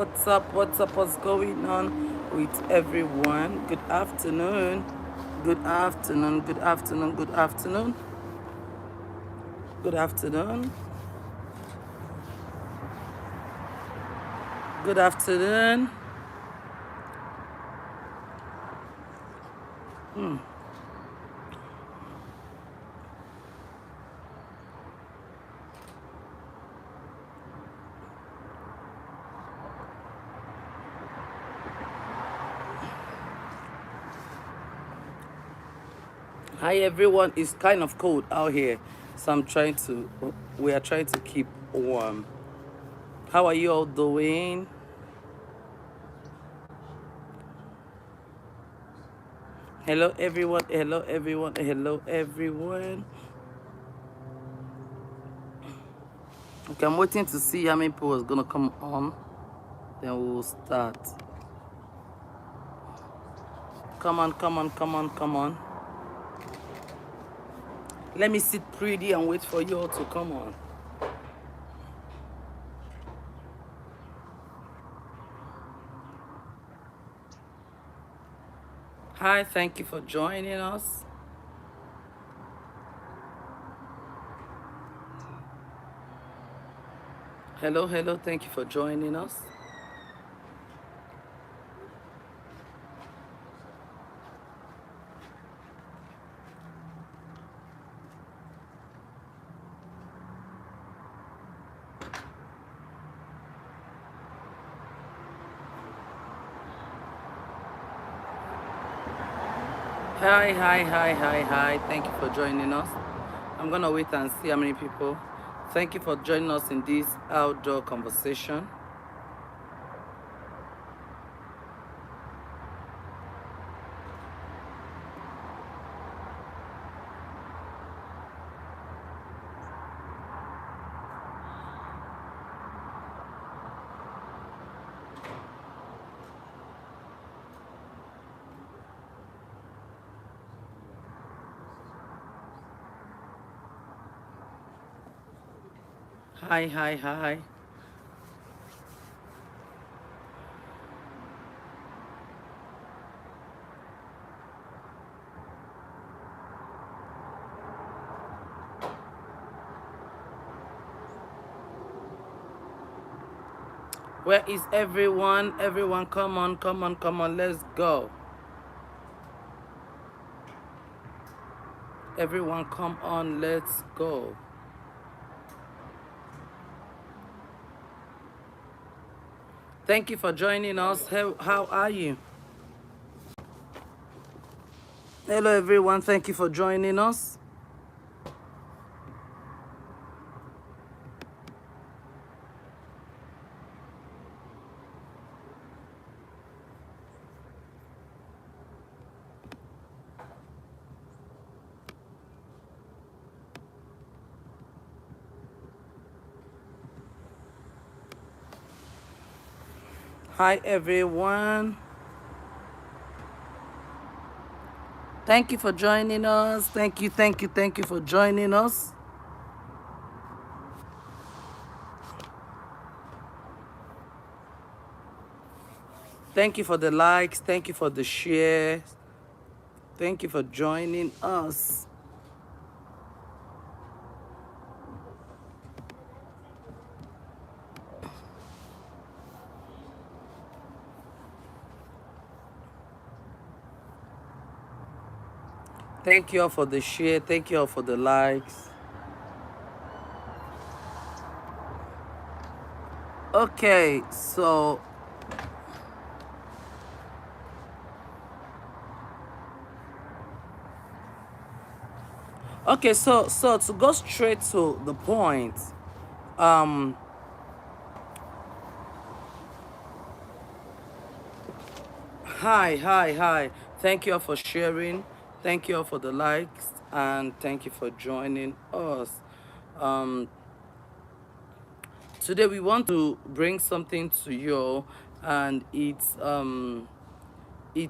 What's up? What's up? What's going on with everyone? Good afternoon. Good afternoon. Good afternoon. Good afternoon. Good afternoon. Good afternoon. Hi everyone. It's kind of cold out here, so we are trying to keep warm. How are you all doing? Hello everyone. Hello everyone. Hello everyone. Okay, I'm waiting to see how many people is gonna come on. Then we'll start. Come on, come on, come on, come on. Let me sit pretty and wait for you all to come on. Hi, thank you for joining us. Hello, hello, thank you for joining us. Hi, hi, hi, hi, hi. Thank you for joining us. I'm gonna wait and see how many people. Thank you for joining us in this outdoor conversation. Hi, hi, hi. Where is everyone? Everyone, come on, come on, come on. Let's go. Everyone, come on. Let's go. Thank you for joining us. How are you? Hello, everyone. Thank you for joining us. Hi, everyone. Thank you for joining us. Thank you, thank you, thank you for joining us. Thank you for the likes. Thank you for the shares. Thank you for joining us. Thank you all for the share. Thank you all for the likes. Okay, so so to go straight to the point, um hi, hi, hi. Thank you all for sharing. Thank you all for the likes and thank you for joining us. Um Today we want to bring something to you, and it's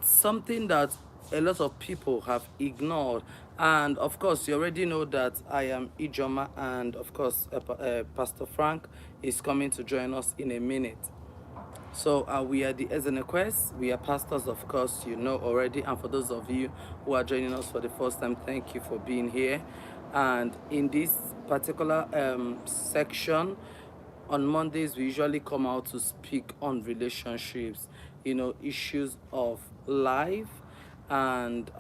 something that a lot of people have ignored. And of course, you already know that I am Ijoma, and of course, Pastor Frank is coming to join us in a minute. So we are the Ezenequest. We are pastors, of course, you know already. And for those of you who are joining us for the first time, thank you for being here. And in this particular section, on Mondays, we usually come out to speak on relationships, you know, issues of life and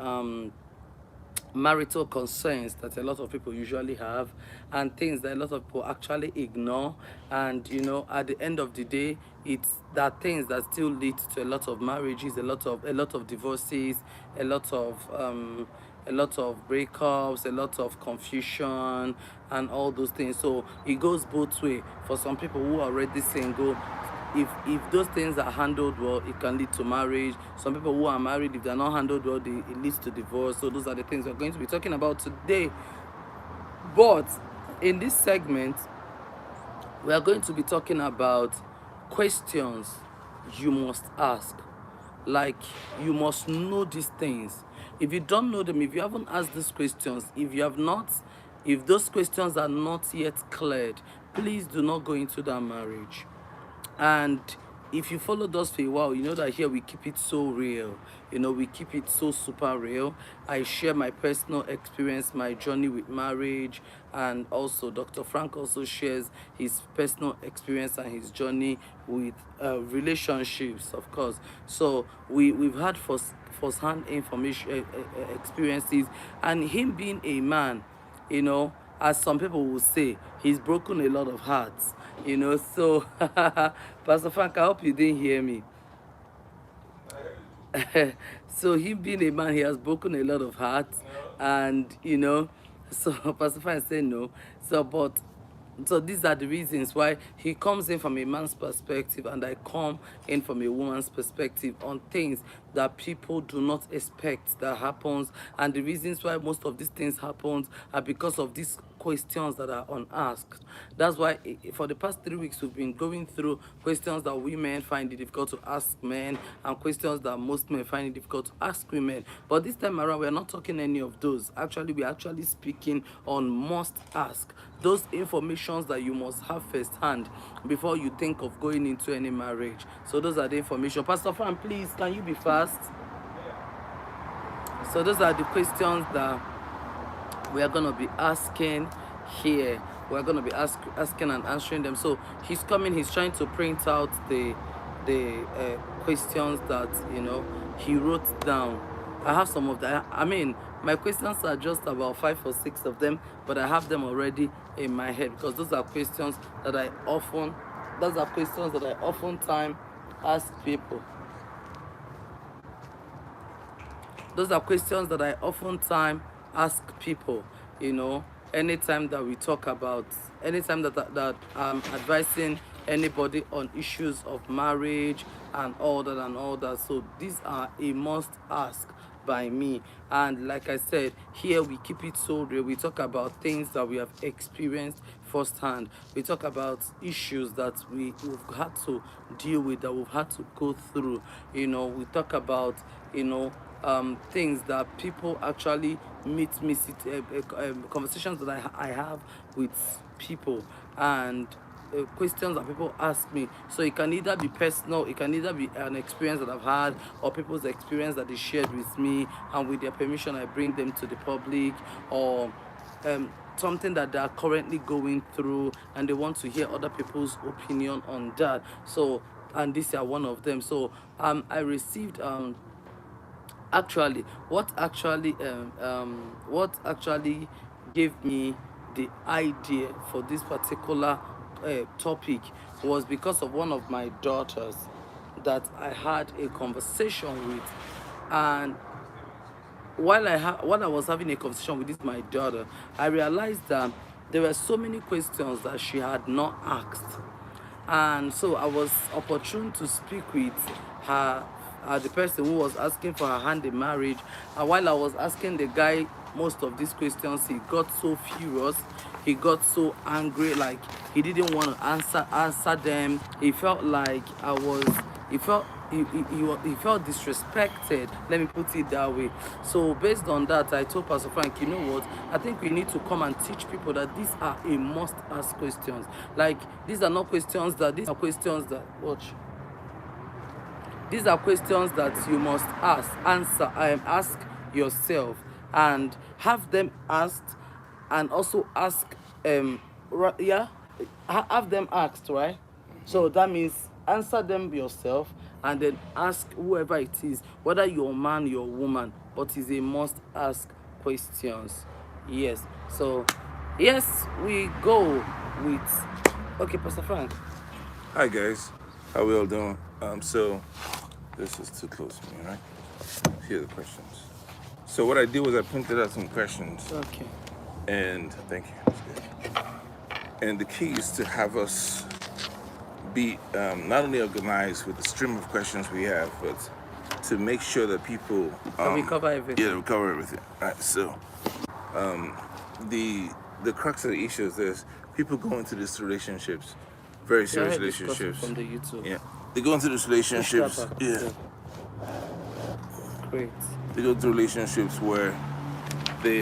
marital concerns that a lot of people usually have, and things that a lot of people actually ignore. And you know, at the end of the day, it's that things that still lead to a lot of marriages, a lot of divorces, a lot of breakups, a lot of confusion, and all those things. So it goes both way. For some people who are already single, if those things are handled well, it can lead to marriage. Some people who are married, if they're not handled well, it leads to divorce. So those are the things we're going to be talking about today. But in this segment, we are going to be talking about questions you must ask. Like, you must know these things. If you don't know them, if you haven't asked these questions, if those questions are not yet cleared, please do not go into that marriage. And if you followed us for a while, you know that here we keep it so real. You know, we keep it so super real. I share my personal experience, my journey with marriage, and also Dr. Frank also shares his personal experience and his journey with relationships, of course. So we've had first-hand information, experiences, and him being a man, you know, as some people will say, he's broken a lot of hearts, you know. So, Pastor Frank, I hope you didn't hear me. So, him being a man, he has broken a lot of hearts, and you know, so Pastor Frank said no. So these are the reasons why he comes in from a man's perspective and I come in from a woman's perspective on things that people do not expect that happens. And the reasons why most of these things happens are because of these questions that are unasked. That's why for the past 3 weeks we've been going through questions that women find it difficult to ask men, and questions that most men find it difficult to ask women. But this time around, we're not talking any of those. Actually, we're actually speaking on must ask, those informations that you must have firsthand before you think of going into any marriage. So those are the information. Pastor Fran, please, can you be fast? So those are the questions that we are going to be asking here. We're going to be asking and answering them. So he's coming, he's trying to print out the questions that, you know, he wrote down. I have some of that. I mean, my questions are just about 5 or 6 of them, but I have them already in my head, because those are questions that I oftentimes ask people. Those are questions that I oftentimes ask people, you know, anytime that we talk about, anytime that I'm advising anybody on issues of marriage and all that and all that. So these are a must ask by me. And like I said, here we keep it so real. We talk about things that we have experienced firsthand. We talk about issues that we've had to deal with, that we've had to go through. You know, we talk about, you know, things that people actually meet me, conversations that I have with people, and questions that people ask me. So it can either be personal, it can either be an experience that I've had, or people's experience that they shared with me, and with their permission I bring them to the public, or something that they are currently going through and they want to hear other people's opinion on that. So, and these are one of them. So I received actually what actually gave me the idea for this particular topic was because of one of my daughters that I had a conversation with. And while I was having a conversation with this my daughter, I realized that there were so many questions that she had not asked. And so I was opportune to speak with her, the person who was asking for her hand in marriage. And while I was asking the guy most of these questions, he got so furious, he got so angry, like he didn't want to answer them. He felt like he felt he felt disrespected, let me put it that way. So based on that, I told Pastor Frank, you know what, I think we need to come and teach people that these are a must ask questions. Like, these are questions that watch. These are questions that you must ask yourself, and have them asked, and also ask, yeah, have them asked, right? So that means answer them yourself, and then ask whoever it is, whether you're man, you're woman, but it's a must ask questions. Yes. So, yes, we go with. Okay, Pastor Frank. Hi guys, how we all doing? So this is too close to me, right? Here are the questions. So what I did was I printed out some questions, Okay. and thank you. That's good. And the key is to have us be not only organized with the stream of questions we have, but to make sure that people We cover everything. yeah, we cover everything. All right. So the crux of the issue is this: people go into these relationships, very serious relationships. From the YouTube. Yeah, they go into these relationships. Yeah, Great. they go into relationships where they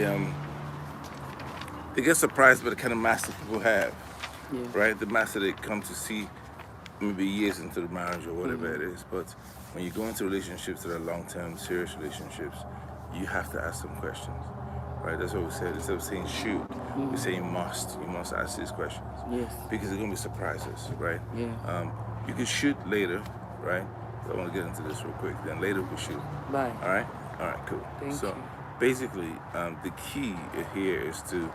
get surprised by the kind of master people have, Yeah. right? The master they come to see maybe years into the marriage or whatever it is. But when you go into relationships that are long-term, serious relationships, you have to ask some questions, right? That's what we said. Instead of saying shoot, we say you must. You must ask these questions. Yes. Because they're gonna be surprises, right? Yeah. You can shoot later, right? I want to get into this real quick. Then later we can shoot. Bye. All right. All right. Cool. Thank so you. basically, the key here is to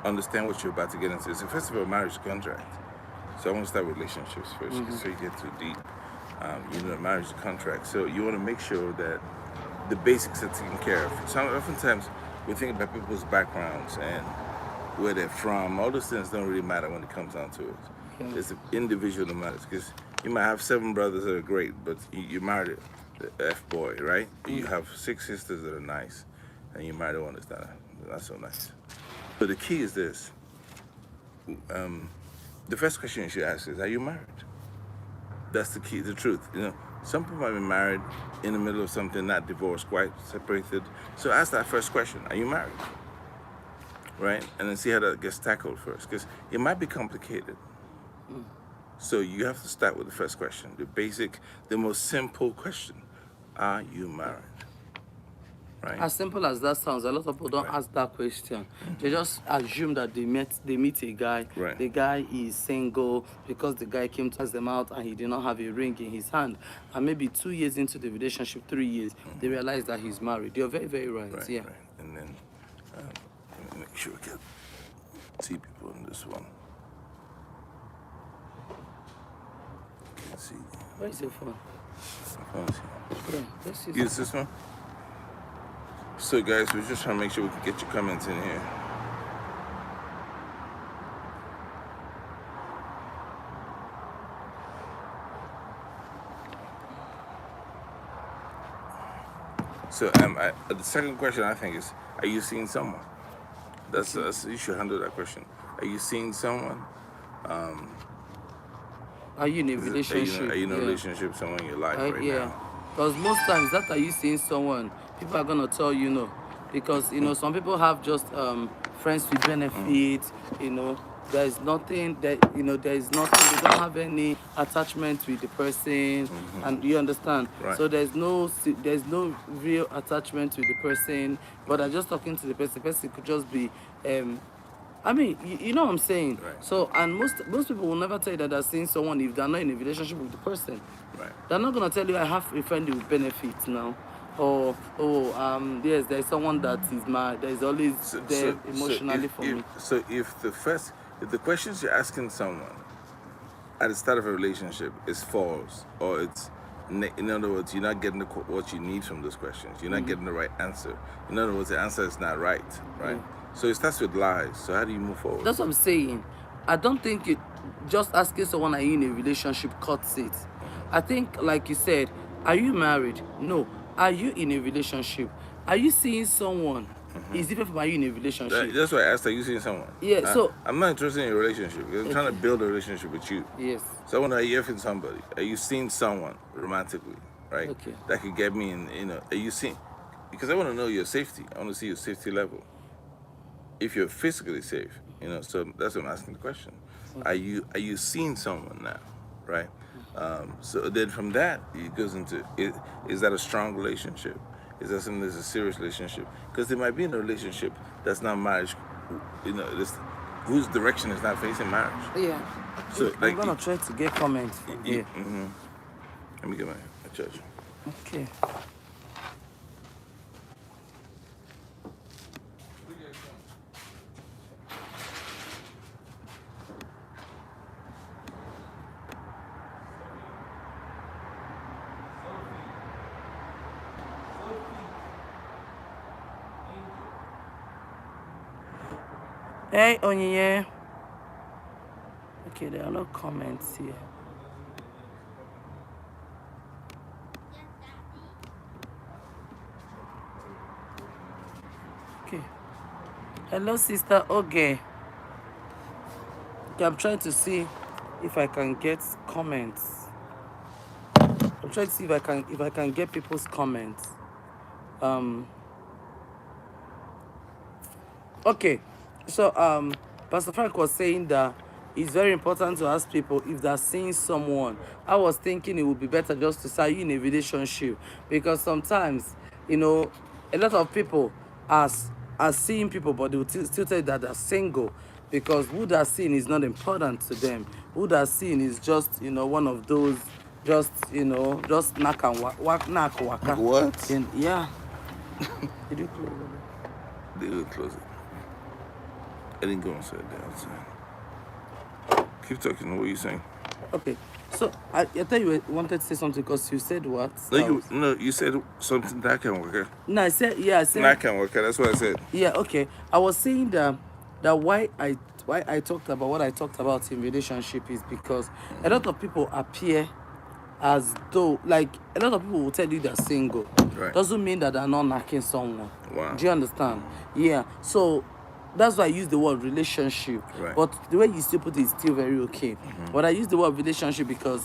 understand what you're about to get into. So first of all, marriage contract. So I want to start with relationships first, so you get too deep. You know, marriage is a contract. So you want to make sure that the basics are taken care of. Oftentimes, we think about people's backgrounds and where they're from. All those things don't really matter when it comes down to it. Yeah. It's the individual that matters, because you might have 7 brothers that are great, but you married the F-boy, right? You have 6 sisters that are nice, and you married one that's not so nice. So the key is this. The first question you should ask is, are you married? That's the key, the truth. You know, some people might be married in the middle of something, not divorced, quite separated. So ask that first question, are you married? Right? And then see how that gets tackled first, because it might be complicated. So you have to start with the first question, the basic, the most simple question. Are you married? Right? As simple as that sounds, a lot of people don't ask that question. They just assume that they meet a guy. Right. The guy is single because the guy came to ask them out and he did not have a ring in his hand. And maybe 2 years into the relationship, 3 years, they realize that he's married. You're very, very right. Right, Yeah. right. And then let me make sure I can see people in this one. Can't see. Where is your phone? My phone's here. Yeah, let's use Use this one. So guys, we're just trying to make sure we can get your comments in here. So the second question I think is, are you seeing someone? That's you should handle that question. Are you seeing someone? Are you in a relationship? Are you in a relationship with someone in your life right now? Because most times that are you seeing someone, people are gonna tell you no. Because some people have just friends with benefits, there is nothing that there is nothing, they don't have any attachment with the person, and you understand. Right. So there's no real attachment with the person, but I'm just talking to the person could just be I mean, you know what I'm saying? Right. So, and most people will never tell you that they're seeing someone if they're not in a relationship with the person. Right. They're not going to tell you, I have a friend with benefits now. Or, yes, there's someone that is that is always there emotionally for me. So if the questions you're asking someone at the start of a relationship is false, or it's, in other words, you're not getting what you need from those questions. You're not getting the right answer. In other words, the answer is not right, right? So it starts with lies. So how do you move forward? That's what I'm saying. I don't think it just asking someone, are you in a relationship, cuts it. I think, like you said, are you married? No. Are you in a relationship? Are you seeing someone? Is different from are you in a relationship? That's why I asked, are you seeing someone? Yeah, so I'm not interested in a relationship. I'm trying to build a relationship with you. yes. So I want to are you with somebody? Are you seeing someone romantically, right? Okay. That could get me in, are you seeing? Because I want to know your safety. I want to see your safety level. If you're physically safe, so that's what I'm asking the question. Are you seeing someone now, right? So then from that, it goes into is that a strong relationship? Is that something that's a serious relationship? Because they might be in a relationship that's not marriage, whose direction is not facing marriage. Yeah. So I'm gonna try to get comments from here. Let me get my charger. Okay. Hey, Onyinye. Okay, there are no comments here. Okay. Hello, sister. Okay, I'm trying to see if I can get comments. I'm trying to see if I can get people's comments. Okay, so Pastor Frank was saying that it's very important to ask people if they're seeing someone. I was thinking it would be better just to say you in a relationship, because sometimes, a lot of people are seeing people, but they will still tell you that they're single, because who they're seeing is not important to them. Who they're seeing is just one of those, just knack and knack waka. What? Yeah. Did you close it? They would close it. I didn't go inside there outside. Keep talking. What are you saying? Okay, so I thought you wanted to say something because you said what? No, you said something that can work. No, I said That can work. That's what I said. yeah. Okay, I was saying that why I talked about what I talked about in relationship is because a lot of people appear as though, like, a lot of people will tell you they're single. Right. Doesn't mean that they're not knocking someone. Wow. Do you understand? Yeah. So that's why I use the word relationship. Right. But the way you still put it is still very okay. But I use the word relationship because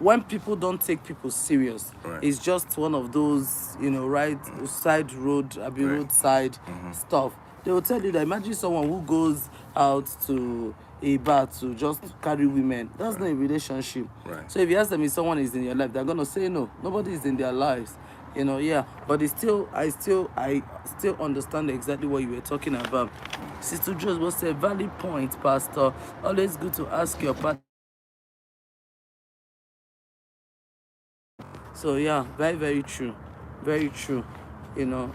when people don't take people serious, Right. it's just one of those, right side road, roadside stuff. They will tell you that imagine someone who goes out to a bar to just carry women. That's not a relationship. Right. So if you ask them if someone is in your life, they're gonna say no. Nobody is in their lives. Yeah. But I still understand exactly what you were talking about. Sister Jones was a valid point, Pastor. Always good to ask your partner. So yeah, very, very true. Very true.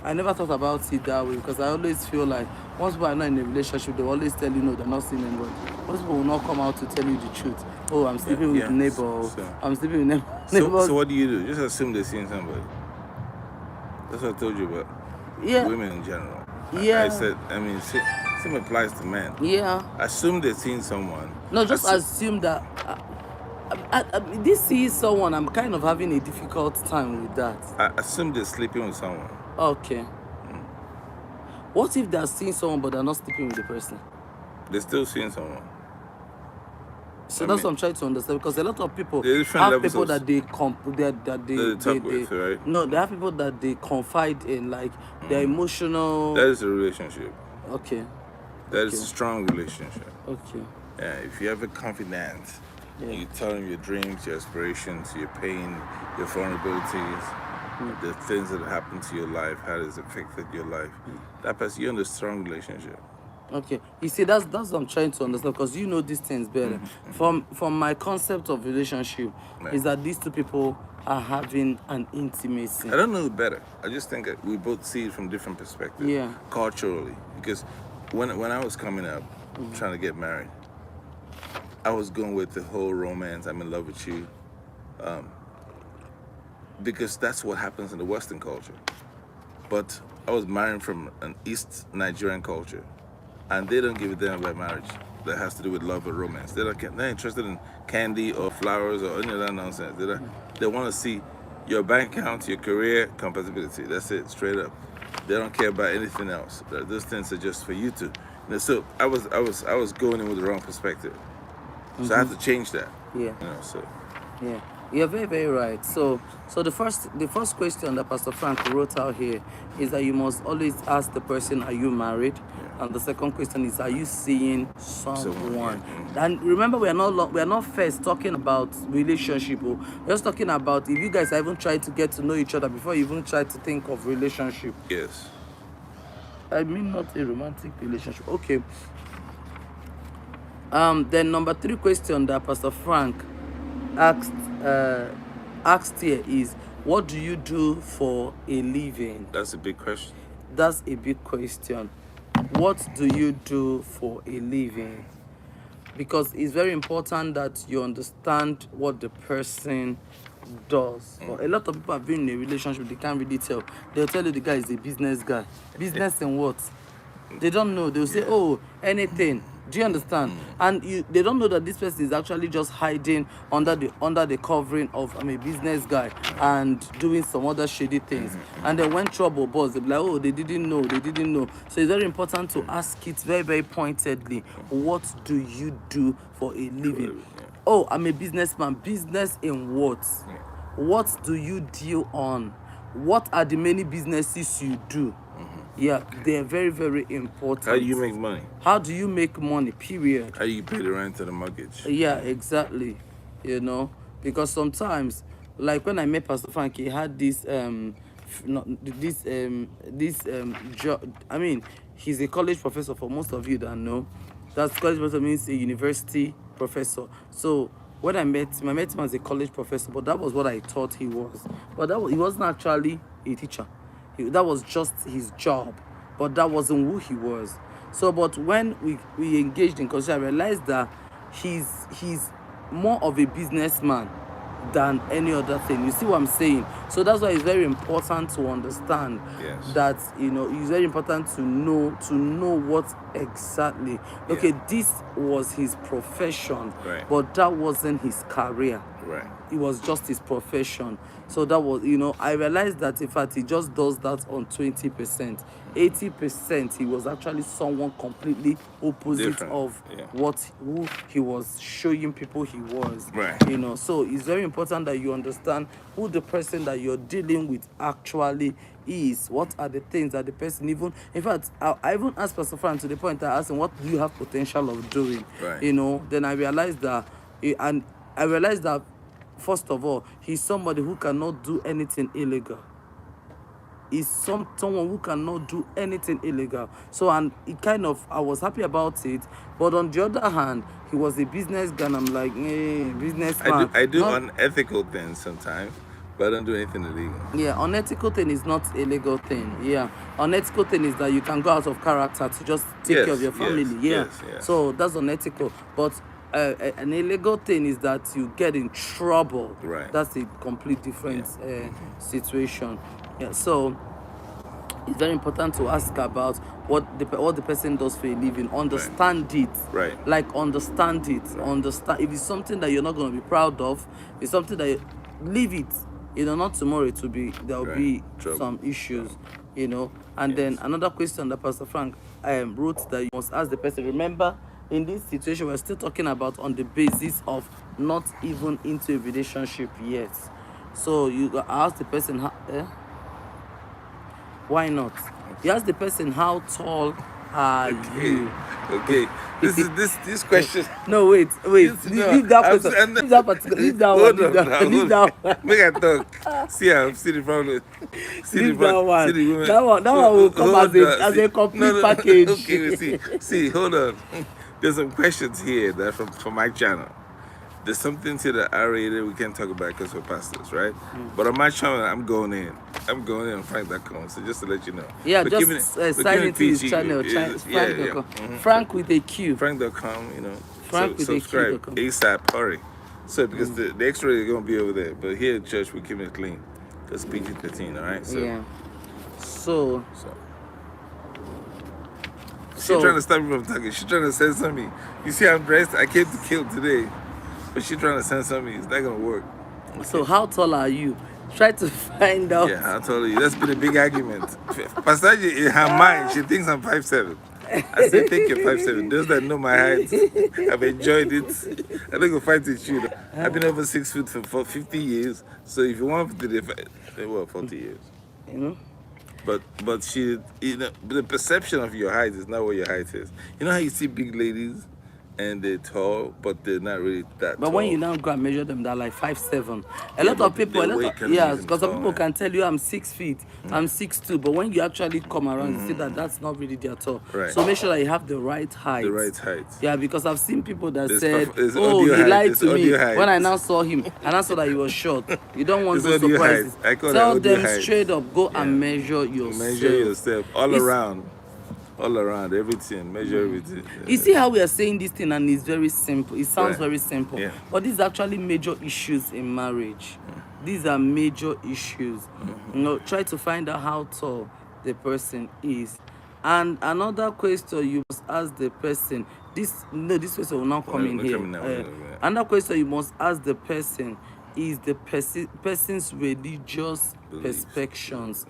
I never thought about it that way, because I always feel like once people are not in a relationship, they always tell you no, they're not seeing anybody. Most people will not come out to tell you the truth. Oh, I'm sleeping with neighbor. So- I'm sleeping with neighbor. So what do you do? Just assume they're seeing somebody. That's what I told you about Yeah. women in general. Yeah. I said, same applies to men. Yeah. Assume they're seeing someone. No, just assume that. This is someone, I'm kind of having a difficult time with that. I assume they're sleeping with someone. Okay. What if they're seeing someone but they're not sleeping with the person? They're still seeing someone. So that's what I'm trying to understand, because a lot of people There are different have levels people of- that they talk with, right? No, they have people that they confide in, like their emotional. That is a relationship. Okay. That is a strong relationship. Okay. Yeah, if you have a confidant, you tell them your dreams, your aspirations, your pain, your vulnerabilities, the things that happen to your life, how it's affected your life. That person, you're in a strong relationship. Okay. You see, that's what I'm trying to understand, because you know these things better. From my concept of relationship, is that these two people are having an intimacy. I don't know better. I just think that we both see it from different perspectives. Yeah. Culturally, because when I was coming up, trying to get married, I was going with the whole romance. I'm in love with you, because that's what happens in the Western culture. But I was married from an East Nigerian culture, and they don't give a damn about marriage that has to do with love or romance. They're not interested in candy or flowers or any of that nonsense. They want to see your bank account, your career, compatibility. That's it, straight up. They don't care about anything else. Those things are just for you to. So I was going in with the wrong perspective. So I had to change that. Yeah. So. Yeah, you're very, very right. So the first question that Pastor Frank wrote out here is that you must always ask the person, are you married? and the second question is, are you seeing Someone, someone? yeah. And remember, we are not first talking about relationship. Oh. We're just talking about if you guys are even trying to get to know each other before you even try to think of relationship. Yes. I mean, not a romantic relationship. Okay. Then number 3 question that Pastor Frank asked uh, asked here is, what do you do for a living? That's a big question. That's a big question. What do you do for a living? Because it's very important that you understand what the person does. For a lot of people have been in a relationship, they can't really tell. They'll tell you the guy is a business guy. Business in what? They don't know. They'll say, oh, anything. Do you understand? And they don't know that this person is actually just hiding under the covering of, I'm a business guy, and doing some other shady things. And then when trouble bursts, they'll be like, oh, they didn't know. So it's very important to ask it very, very pointedly. What do you do for a living? Oh, I'm a businessman. Business in what? What do you deal on? What are the many businesses you do? Yeah, they're very, very important. How do you make money? How do you make money? Period. How do you pay the rent or the mortgage? Yeah, exactly. Because sometimes, like when I met Pastor Frank, he had this job. I mean, he's a college professor. For most of you that know, that's college professor means a university professor. So when I met him as a college professor, but that was what I thought he was. But he wasn't actually a teacher. That was just his job, but that wasn't who he was. So, but when we engaged in conversation, I realized that he's more of a businessman than any other thing. You see what I'm saying? So that's why it's very important to understand that it's very important to know what exactly. Okay, this was his profession, Right. but that wasn't his career. Right. It was just his profession. So that was, I realized that in fact he just does that on 20%. 80% he was actually someone completely opposite Different. of Yeah. who he was showing people he was. Right. So it's very important that you understand who the person that you're dealing with actually is. What are the things that the person even, in fact, I even asked Pastor Frank to the point I asked him, what do you have potential of doing? Right. Then I realized that, first of all, he's somebody who cannot do anything illegal. He's someone who cannot do anything illegal. So, and I was happy about it. But on the other hand, he was a business guy, and I'm like, businessman. I do unethical things sometimes, but I don't do anything illegal. Yeah, unethical thing is not illegal thing. Yeah, unethical thing is that you can go out of character to just take care of your family. Yes. So that's unethical. But an illegal thing is that you get in trouble. Right. That's a complete different situation. Yeah. So it's very important to ask about what the person does for a living. Understand it. Right. Like understand it. Right. Understand if it's something that you're not going to be proud of. It's something that leave it. Not tomorrow. There will be some issues. And then another question that Pastor Frank wrote that you must ask the person. Remember, in this situation, we're still talking about on the basis of not even into a relationship yet. So you ask the person, why not? You ask the person, how tall are you? Okay. This question. No, wait. Leave that question. Leave that particular. Leave that one. Leave that one. Make I talk. See the problem. Leave that one. That one will come as a complete package. Okay, see, hold on. There's some questions here that from my channel. There's something here that I rated we can't talk about because we're pastors, right? But on my channel, I'm going in on Franq.com. So just to let you know. Yeah, just sign into his channel. Franq.com. Franq with a Q. Franq.com, Franq with subscribe a Q. ASAP, hurry. So because the X-ray is going to be over there. But here at church, we keep it clean. Because PG-13, all right? So, yeah. So she's trying to stop me from talking. She's trying to send something. You see, I'm dressed. I came to kill today. But she's trying to send something. It's not going to work. Okay. So how tall are you? Try to find out. Yeah, how tall are you? That's been a big argument. Pastor, in her mind, she thinks I'm 5'7". I said, think you're 5'7". Those that know my height, I've enjoyed it. I don't go fight with you. I've been over 6 feet for 50 years. So if you want to do 40 years. But she, the perception of your height is not what your height is. You know how you see big ladies, and they're tall, but they're not really that But when you tall. now go and measure them, they're like 5'7". A Yeah, lot of but people, their weight kind of yeah, makes them because some tall, people man. can tell you I'm 6 feet, I'm 6'2", but when you actually come around, you see that that's not really there at all. Right. So make sure that you have the right height. The right height. Yeah, because I've seen people that There's said, there's "Oh, audio he height. lied There's to me." audio height. When I now saw him, and I saw that he was short. You don't want There's those audio height. surprises. I call that Tell audio them height. straight up, go Yeah. and measure yourself. Measure yourself all It's- around. All around, everything. Measure everything. You see how we are saying this thing, and it's very simple. It sounds Right. very simple, Yeah. but these are actually major issues in marriage. These are major issues. Try to find out how tall the person is. And another question you must ask the person. This question will not come in Not here. coming now, yeah. Another question you must ask the person is the person's religious Beliefs. perspectives,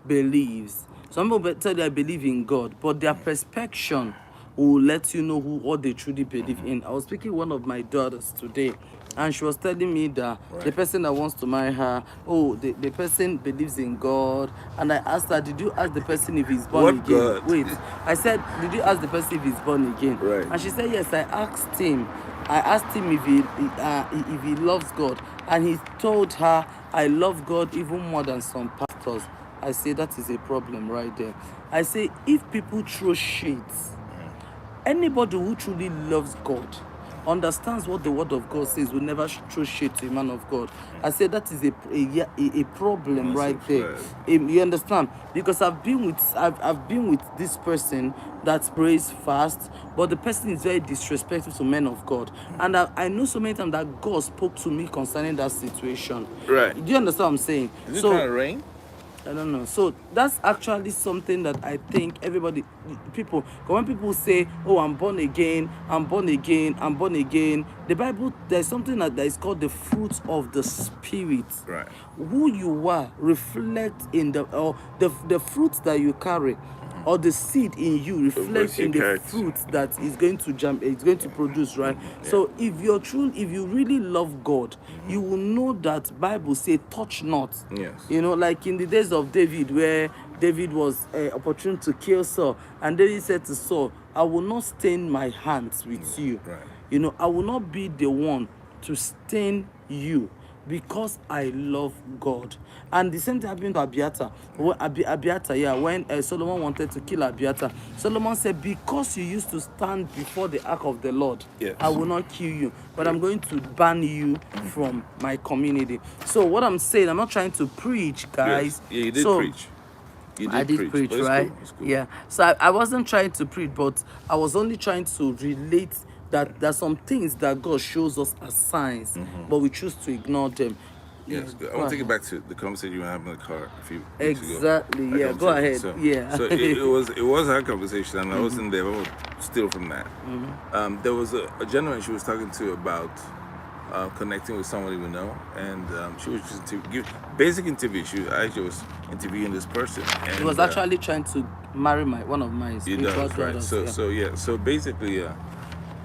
beliefs. Some people tell you I believe in God, but their perspection will let you know what they truly believe in. I was speaking to one of my daughters today, and she was telling me that the person that wants to marry her, the person believes in God. And I asked her, did you ask the person if he's born What again? God? Wait, I said, did you ask the person if he's born again? Right. And she said, yes, I asked him. I asked him if he loves God, and he told her, I love God even more than some pastors. I say that is a problem right there. I say if people throw shades, anybody who truly loves God understands what the word of God says will never throw shade to a man of God. I say that is a problem right there. You understand? Because I've been with this person that prays fast, but the person is very disrespectful to men of God. And I know so many times that God spoke to me concerning that situation. Right. Do you understand what I'm saying? Is it trying to rain? I don't know. So that's actually something that I think people, when people say, oh, I'm born again, I'm born again, I'm born again, the Bible, there's something that is called the fruit of the Spirit. Right. Who you are reflect in the fruits that you carry, or the seed in you reflects in the character. fruit that is going to it's going to produce, right? Yeah. So if you really love God, you will know that Bible say touch not. Yes. Like in the days of David, where David was opportune to kill Saul, and David said to Saul, I will not stain my hands with you. Right. I will not be the one to stain you, because I love God. And the same thing happened to Abiathar. When Solomon wanted to kill Abiathar, Solomon said, because you used to stand before the ark of the Lord, Yes. I will not kill you, but I'm going to ban you from my community. So what I'm saying, I'm not trying to preach, guys. Yes. Yeah, you did So, preach. I did preach, but it's right? cool. It's cool. Yeah. So I wasn't trying to preach, but I was only trying to relate that there's some things that God shows us as signs, but we choose to ignore them. Yes, Yeah, I want to take it back to the conversation you were having in the car a few weeks ago. Exactly. That Yeah. Go ahead. conversation. Yeah. So it was our conversation, and I wasn't there. But I will steal from that. There was a gentleman she was talking to about connecting with somebody we know, and she was just give basic interview. She actually was interviewing this person. And, He was actually trying to marry one of my He spiritual does, right? daughters. Yeah. So basically,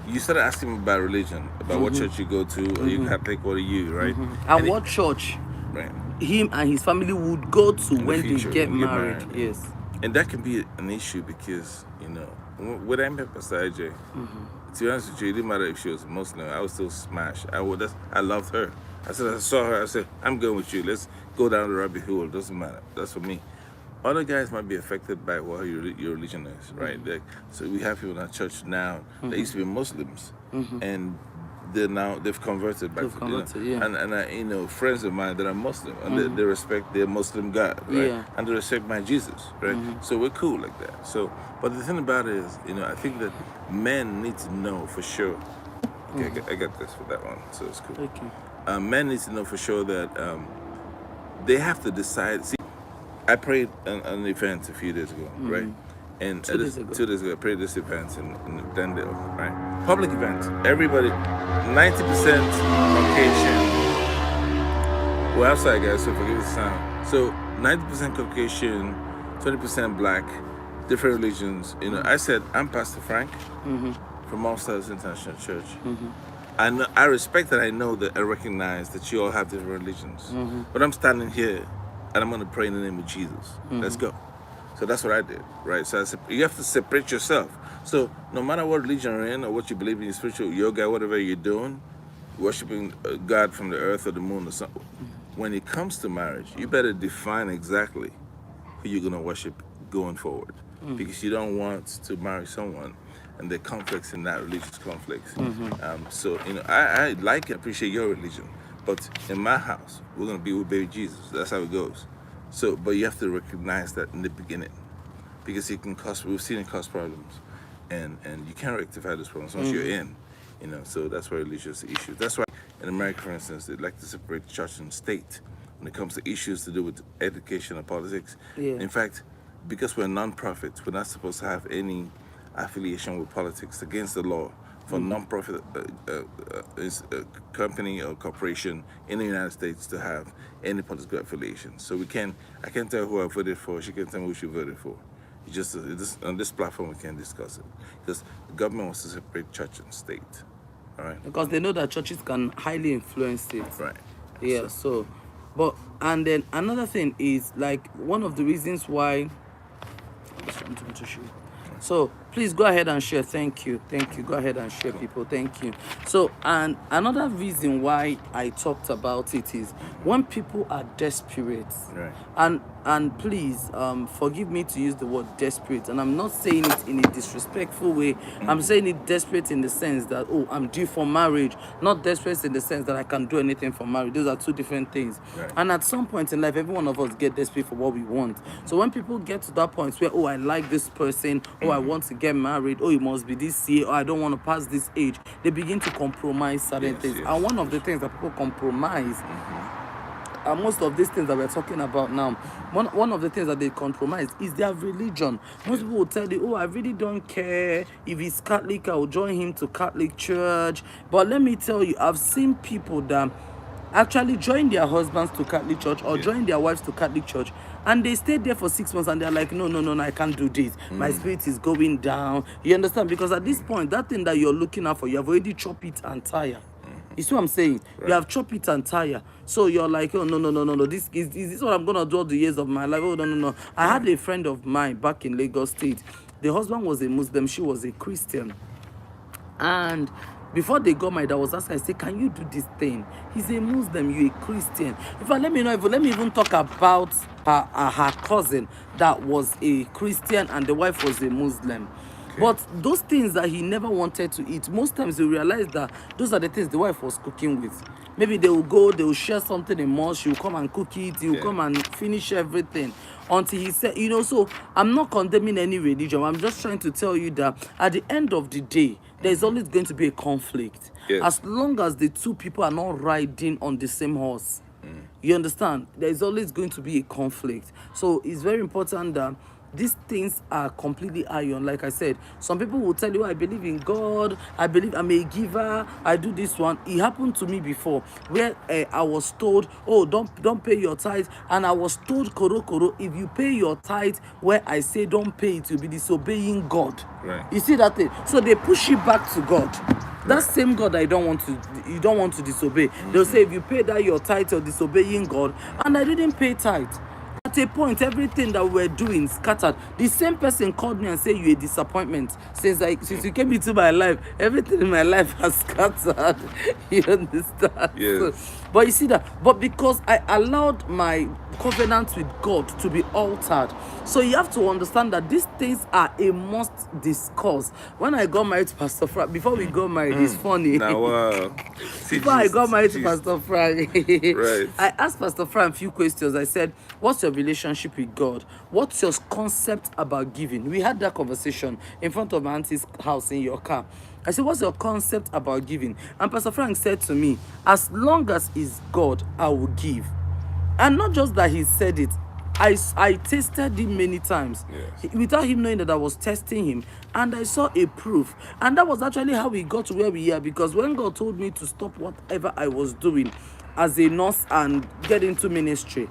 you started asking him about religion, about what church you go to. Are you Catholic? What are you, right? And what church Right. him and his family would go to In the when future, they get when you get married. married. Yes. And that can be an issue because, when I met Pastor AJ, to be honest with you, it didn't matter if she was Muslim, I was still smashed. I loved her. I saw her, I said, I'm going with you. Let's go down the rabbit hole. It doesn't matter. That's for me. Other guys might be affected by what your religion is, right? So we have people in our church now that used to be Muslims, and they've converted back. Yeah. And friends of mine that are Muslim, and they respect their Muslim God, right? Yeah. And they respect my Jesus, right? So we're cool like that. So, but the thing about it is, I think that men need to know for sure. Okay, I got this for that one, so it's cool. Okay. Men need to know for sure that they have to decide. See, I prayed an event a few days ago, right? And 2 days ago. 2 days ago, I prayed this event in Glendale, right? Public event. Everybody, 90% Caucasian. We're outside, guys, so forgive the sound. So 90% Caucasian, 20% Black, different religions. I said, I'm Pastor Frank from All Stars International Church. I respect that. I know that I recognize that you all have different religions. But I'm standing here and I'm going to pray in the name of Jesus. Let's go. So that's what I did, right? So you have to separate yourself. So no matter what religion you're in or what you believe in, spiritual yoga, whatever you're doing, worshiping God from the earth or the moon or something, when it comes to marriage, you better define exactly who you're going to worship going forward. Because you don't want to marry someone and the conflicts in that religious conflicts. So, I like and appreciate your religion, but in my house, we're going to be with baby Jesus. That's how it goes. So, but you have to recognize that in the beginning, because it can cause, we've seen it cause problems, and you can't rectify those problems once you're in, so that's why religious issues. That's why in America, for instance, they like to separate church and state when it comes to issues to do with education and politics. Yeah. In fact, because we're a non-profit, we're not supposed to have any affiliation with politics, against the law for a non-profit company or corporation in the United States to have any political affiliation. So I can't tell who I voted for, she can tell me who she voted for. On this platform we can't discuss it, because the government wants to separate church and state. All right? Because they know that churches can highly influence it. Right. Yeah, but and then another thing is, like, one of the reasons why to show. So please go ahead and share. Thank you. Go ahead and share, people. Thank you. So, and another reason why I talked about it is when people are desperate, Right. and please forgive me to use the word desperate, and I'm not saying it in a disrespectful way. I'm saying it desperate in the sense that, oh, I'm due for marriage, not desperate in the sense that I can do anything for marriage. Those are two different things. Right. And at some point in life, every one of us get desperate for what we want. So when people get to that point where, oh, I like this person, oh, I want to get married, oh, it must be this year, oh, I don't want to pass this age, they begin to compromise certain things. Yes. And one of the things that people compromise, and most of these things that we're talking about now, one of the things that they compromise is their religion. Most people will tell you, oh, I really don't care if he's Catholic, I will join him to Catholic church. But let me tell you, I've seen people that actually join their husbands to Catholic church or join their wives to Catholic church, and they stayed there for 6 months and they're like, no, I can't do this. My spirit is going down. You understand? Because at this point, that thing that you're looking out for, you have already chopped it and tire. You see what I'm saying? Right. You have chopped it and tire. So you're like, oh, no. This is what I'm going to do all the years of my life. Oh, no. I had a friend of mine back in Lagos State. The husband was a Muslim. She was a Christian. And before they got married, I was asking, I said, can you do this thing? He's a Muslim, you're a Christian. In fact, let me even talk about her cousin that was a Christian and the wife was a Muslim. Okay. But those things that he never wanted to eat, most times you realize that those are the things the wife was cooking with. Maybe they will share something in mosque, she'll come and cook it, he'll come and finish everything. Until he said, so I'm not condemning any religion. I'm just trying to tell you that at the end of the day, there's always going to be a conflict. Yes. As long as the two people are not riding on the same horse. You understand? There's always going to be a conflict. So it's very important that these things are completely iron. Like I said, some people will tell you, I believe in God, I believe I'm a giver, I do this one. It happened to me before where I was told, oh, don't pay your tithe, and I was told, koro, if you pay your tithe where I say don't pay it, you'll be disobeying God. Right. You see that thing? So they push it back to God. That same God that you don't want to disobey. They'll say, if you pay that your tithe, you're disobeying God, and I didn't pay tithe. At a point, everything that we're doing scattered. The same person called me and said, you're a disappointment. Since you came into my life, everything in my life has scattered. You understand? Yes. So, but you see that? But because I allowed my covenant with God to be altered. So you have to understand that these things are a must discuss. When I got married to Pastor Frank, before we got married, it's funny. Now, Before I got married to Pastor Frank, right. I asked Pastor Frank a few questions. I said, what's your relationship with God? What's your concept about giving? We had that conversation in front of my auntie's house in your car. I said, what's your concept about giving? And Pastor Frank said to me, as long as it's God, I will give. And not just that he said it, I tested him many times, yes, without him knowing that I was testing him, and I saw a proof. And that was actually how we got to where we are, because when God told me to stop whatever I was doing as a nurse and get into ministry,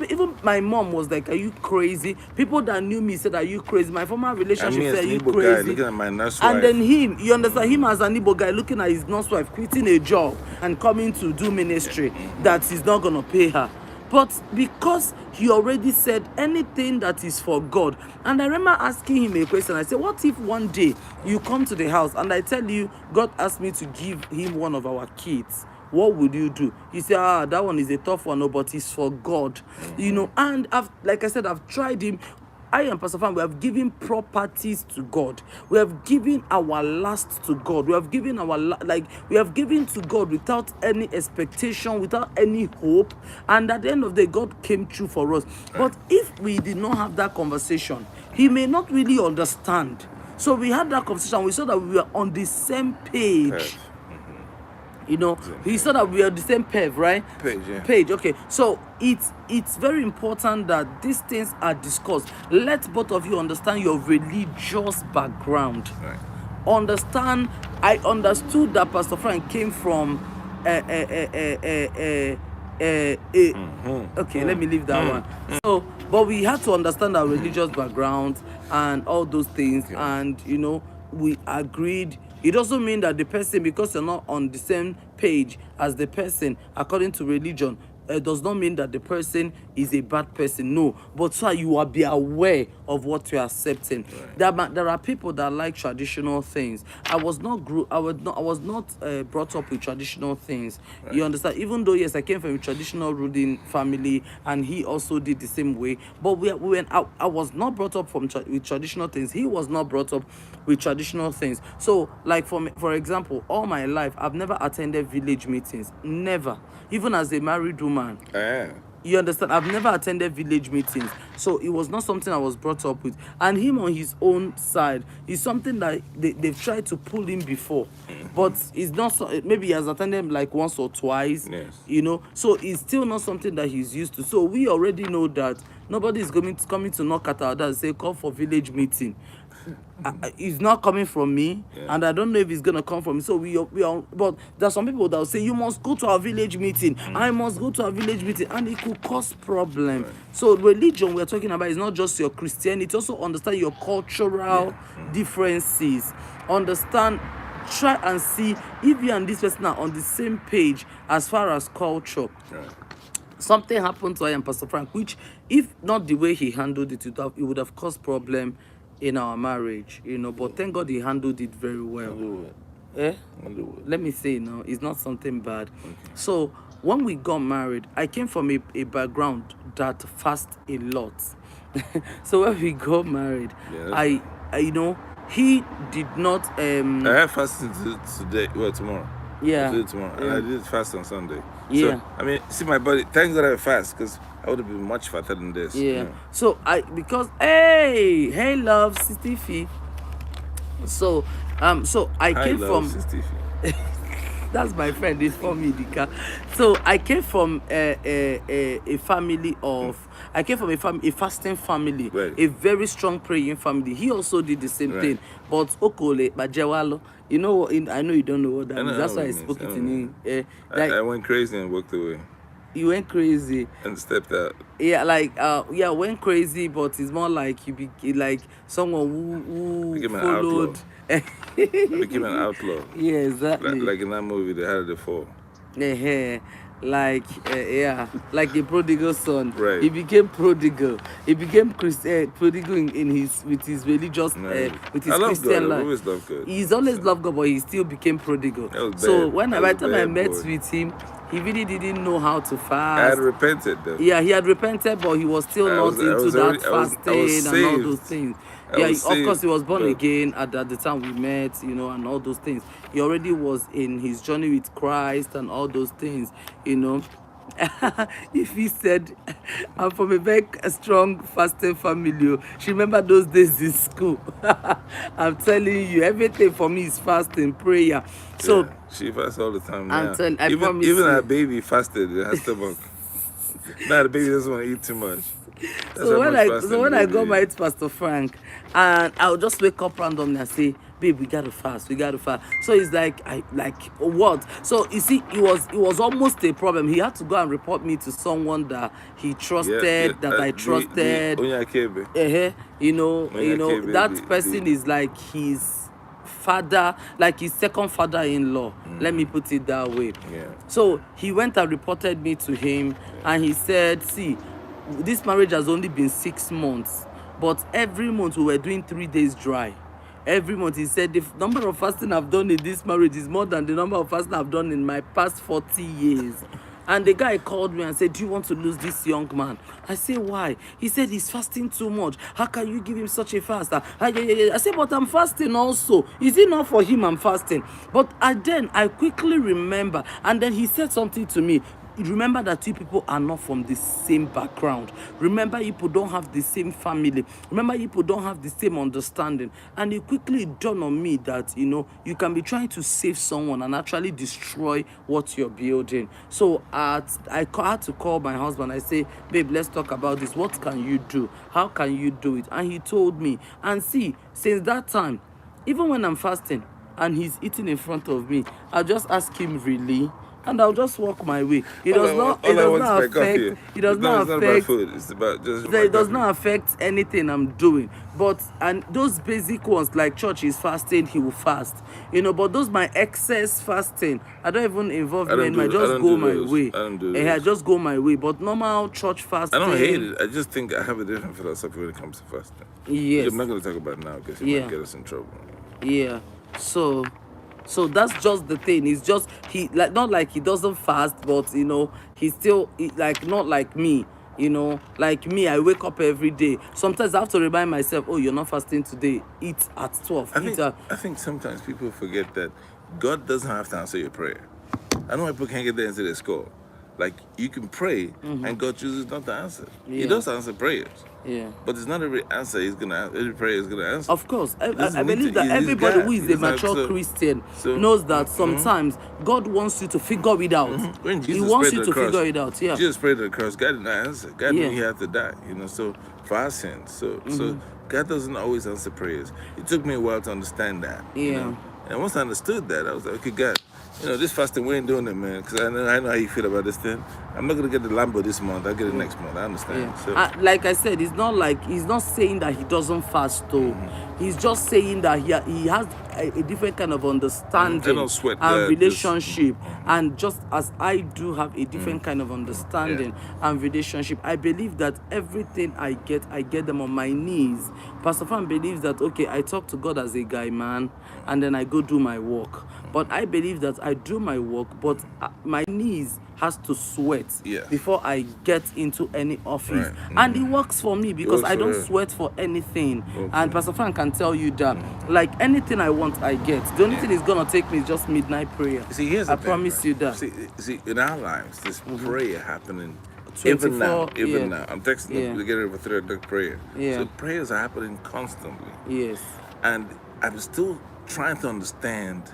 even my mom was like, are you crazy? People that knew me said, are you crazy? My former relationship said, are you Igbo crazy? guy looking at my nurse And wife. then him, you understand, him as an Igbo guy looking at his nurse wife quitting a job and coming to do ministry that he's not going to pay her. But because he already said anything that is for God. And I remember asking him a question. I said, what if one day you come to the house and I tell you God asked me to give him one of our kids? What would you do? He said, that one is a tough one, but it's for God. And like I said, I've tried him. I and Pastor Frank, we have given properties to God. We have given our last to God. We have given we have given to God without any expectation, without any hope. And at the end of the day, God came through for us. But if we did not have that conversation, he may not really understand. So we had that conversation. We saw that we were on the same page. He saw that we are the same page, right? Page, okay. So it's very important that these things are discussed. Let both of you understand your religious background. Right. I understood that Pastor Frank came from okay, let me leave that one. So, but we had to understand our religious background and all those things, and we agreed. It doesn't mean that the person, because you're not on the same page as the person according to religion, does not mean that the person is a bad person. No, but so you will be aware of what you're accepting. Right. There are people that like traditional things. I was not brought up with traditional things. Right. You understand? Even though yes, I came from a traditional ruling family, and he also did the same way. But I was not brought up with traditional things. He was not brought up with traditional things. So, like for example, all my life I've never attended village meetings. Never. Even as a married woman. You understand? I've never attended village meetings. So it was not something I was brought up with. And him on his own side is something that they've tried to pull him before. But it's not maybe he has attended like once or twice. Yes. So it's still not something that he's used to. So we already know that nobody is coming to knock at our door and say, call for village meeting. It's not coming from me, and I don't know if it's gonna come from me. So we are, but there's some people that will say you must go to our village meeting. I must go to our village meeting, and it could cause problem. Right. So religion we're talking about is not just your Christianity. Also understand your cultural differences. Understand. Try and see if you and this person are on the same page as far as culture. Right. Something happened to I and Pastor Frank, which, if not the way he handled it, it would have caused problem in our marriage, but thank God he handled it very well. Let me say now, it's not something bad. Okay. So when we got married, I came from a background that fast a lot. So when we got married, he did not I have fasting today, tomorrow. Yeah. Tomorrow. And I did fast on Sunday. Yeah. So, I mean, see my body, thank God I fast, because I would have been much fatter than this. Yeah. So hey love, Sister Fee. So I came from that's my friend, it's for me, Dika. So I came from a family of I came from a fasting family, right. A very strong praying family. He also did the same thing. But Okole Bajewalo, I know you don't know what that means. That's why I spoke it in English. I went crazy and walked away. You went crazy and stepped out. Yeah, went crazy, but it's more like you be like someone who became followed. I became an outlaw. Yeah, exactly. Like in that movie, they had it fall. Like a prodigal son. Right. He became prodigal. He became prodigal with his religious with his Christian life. I always loved God. He's always loved God, but he still became prodigal. So by the time I met with him, he really didn't know how to fast. I had repented though. Yeah, he had repented, but he was still not into that fasting and all those things. Of course, he was born again at the time we met, and all those things. He already was in his journey with Christ and all those things, If he said, I'm from a very strong fasting family, she remember those days in school. I'm telling you, everything for me is fasting, prayer. So she fasts all the time now. Even our baby fasted in her stomach. Now the baby doesn't want to eat too much. So when I got married to Pastor Frank, and I'll just wake up randomly and say, babe, we gotta fast. So it's like what? So you see, it was almost a problem. He had to go and report me to someone that he trusted, I trusted. That person is like his father, like his second father-in-law. Let me put it that way. Yeah. So he went and reported me to him, and he said, see, this marriage has only been 6 months, but every month we were doing 3 days dry. Every month, he said, the number of fasting I've done in this marriage is more than the number of fasting I've done in my past 40 years. And the guy called me and said, do you want to lose this young man? I said, why? He said, he's fasting too much. How can you give him such a fast? I said, but I'm fasting also. Is it not for him I'm fasting? But then I quickly remember, and then he said something to me. Remember that you people are not from the same background. Remember, you people don't have the same family. Remember, you people don't have the same understanding. And it quickly dawned on me that, you can be trying to save someone and actually destroy what you're building. So I had to call my husband. I say, babe, let's talk about this. What can you do? How can you do it? And he told me. And see, since that time, even when I'm fasting and he's eating in front of me, I'll just ask him, really? And I'll just walk my way. It does not affect. It does not affect food. It's about just. It does not affect anything I'm doing. But and those basic ones, like church is fasting, he will fast. But those my excess fasting, I don't even involve me in. I just go my way. I don't do those. I just go my way. But normal church fasting, I don't hate it. I just think I have a different philosophy when it comes to fasting. Yes. I'm not going to talk about it now because it might get us in trouble. Yeah. So that's just the thing. It's just not like he doesn't fast, but he's still not like me. Like me, I wake up every day. Sometimes I have to remind myself, oh, you're not fasting today. Eat at 12. I think sometimes people forget that God doesn't have to answer your prayer. I know why people can't get there into their score. Like, you can pray and God chooses not to answer. Yeah. He does answer prayers. Yeah. But it's not every answer every prayer is gonna answer. Of course. I believe that everybody who is a mature Christian knows that sometimes God wants you to figure it out. When Jesus He wants you prayed to the cross, figure it out. Yeah. Jesus prayed at the cross, God did not answer. God knew he had to die, so for our sins. So God doesn't always answer prayers. It took me a while to understand that. Yeah. And once I understood that, I was like, okay, God, this fasting, we ain't doing it, man. Because I know how you feel about this thing. I'm not going to get the Lambo this month. I'll get it next month. I understand. Yeah. So, like I said, it's not like he's not saying that he doesn't fast, though. He's just saying that he has a different kind of understanding and relationship. And just as I do have a different kind of understanding and relationship, I believe that everything I get them on my knees. Pastor Fan believes that, okay, I talk to God as a guy, man, and then I go do my work. But I believe that I do my work, but my knees has to sweat before I get into any office. Right. And it works for me because I don't sweat for anything. Okay. And Pastor Frank can tell you that, like, anything I want, I get. The only thing is going to take me is just midnight prayer. See, here's I the promise thing, you that. See, in our lives, this prayer happening even now. I'm texting to get ready for 3 o'clock prayer. Yeah. So prayers are happening constantly. Yes. And I'm still trying to understand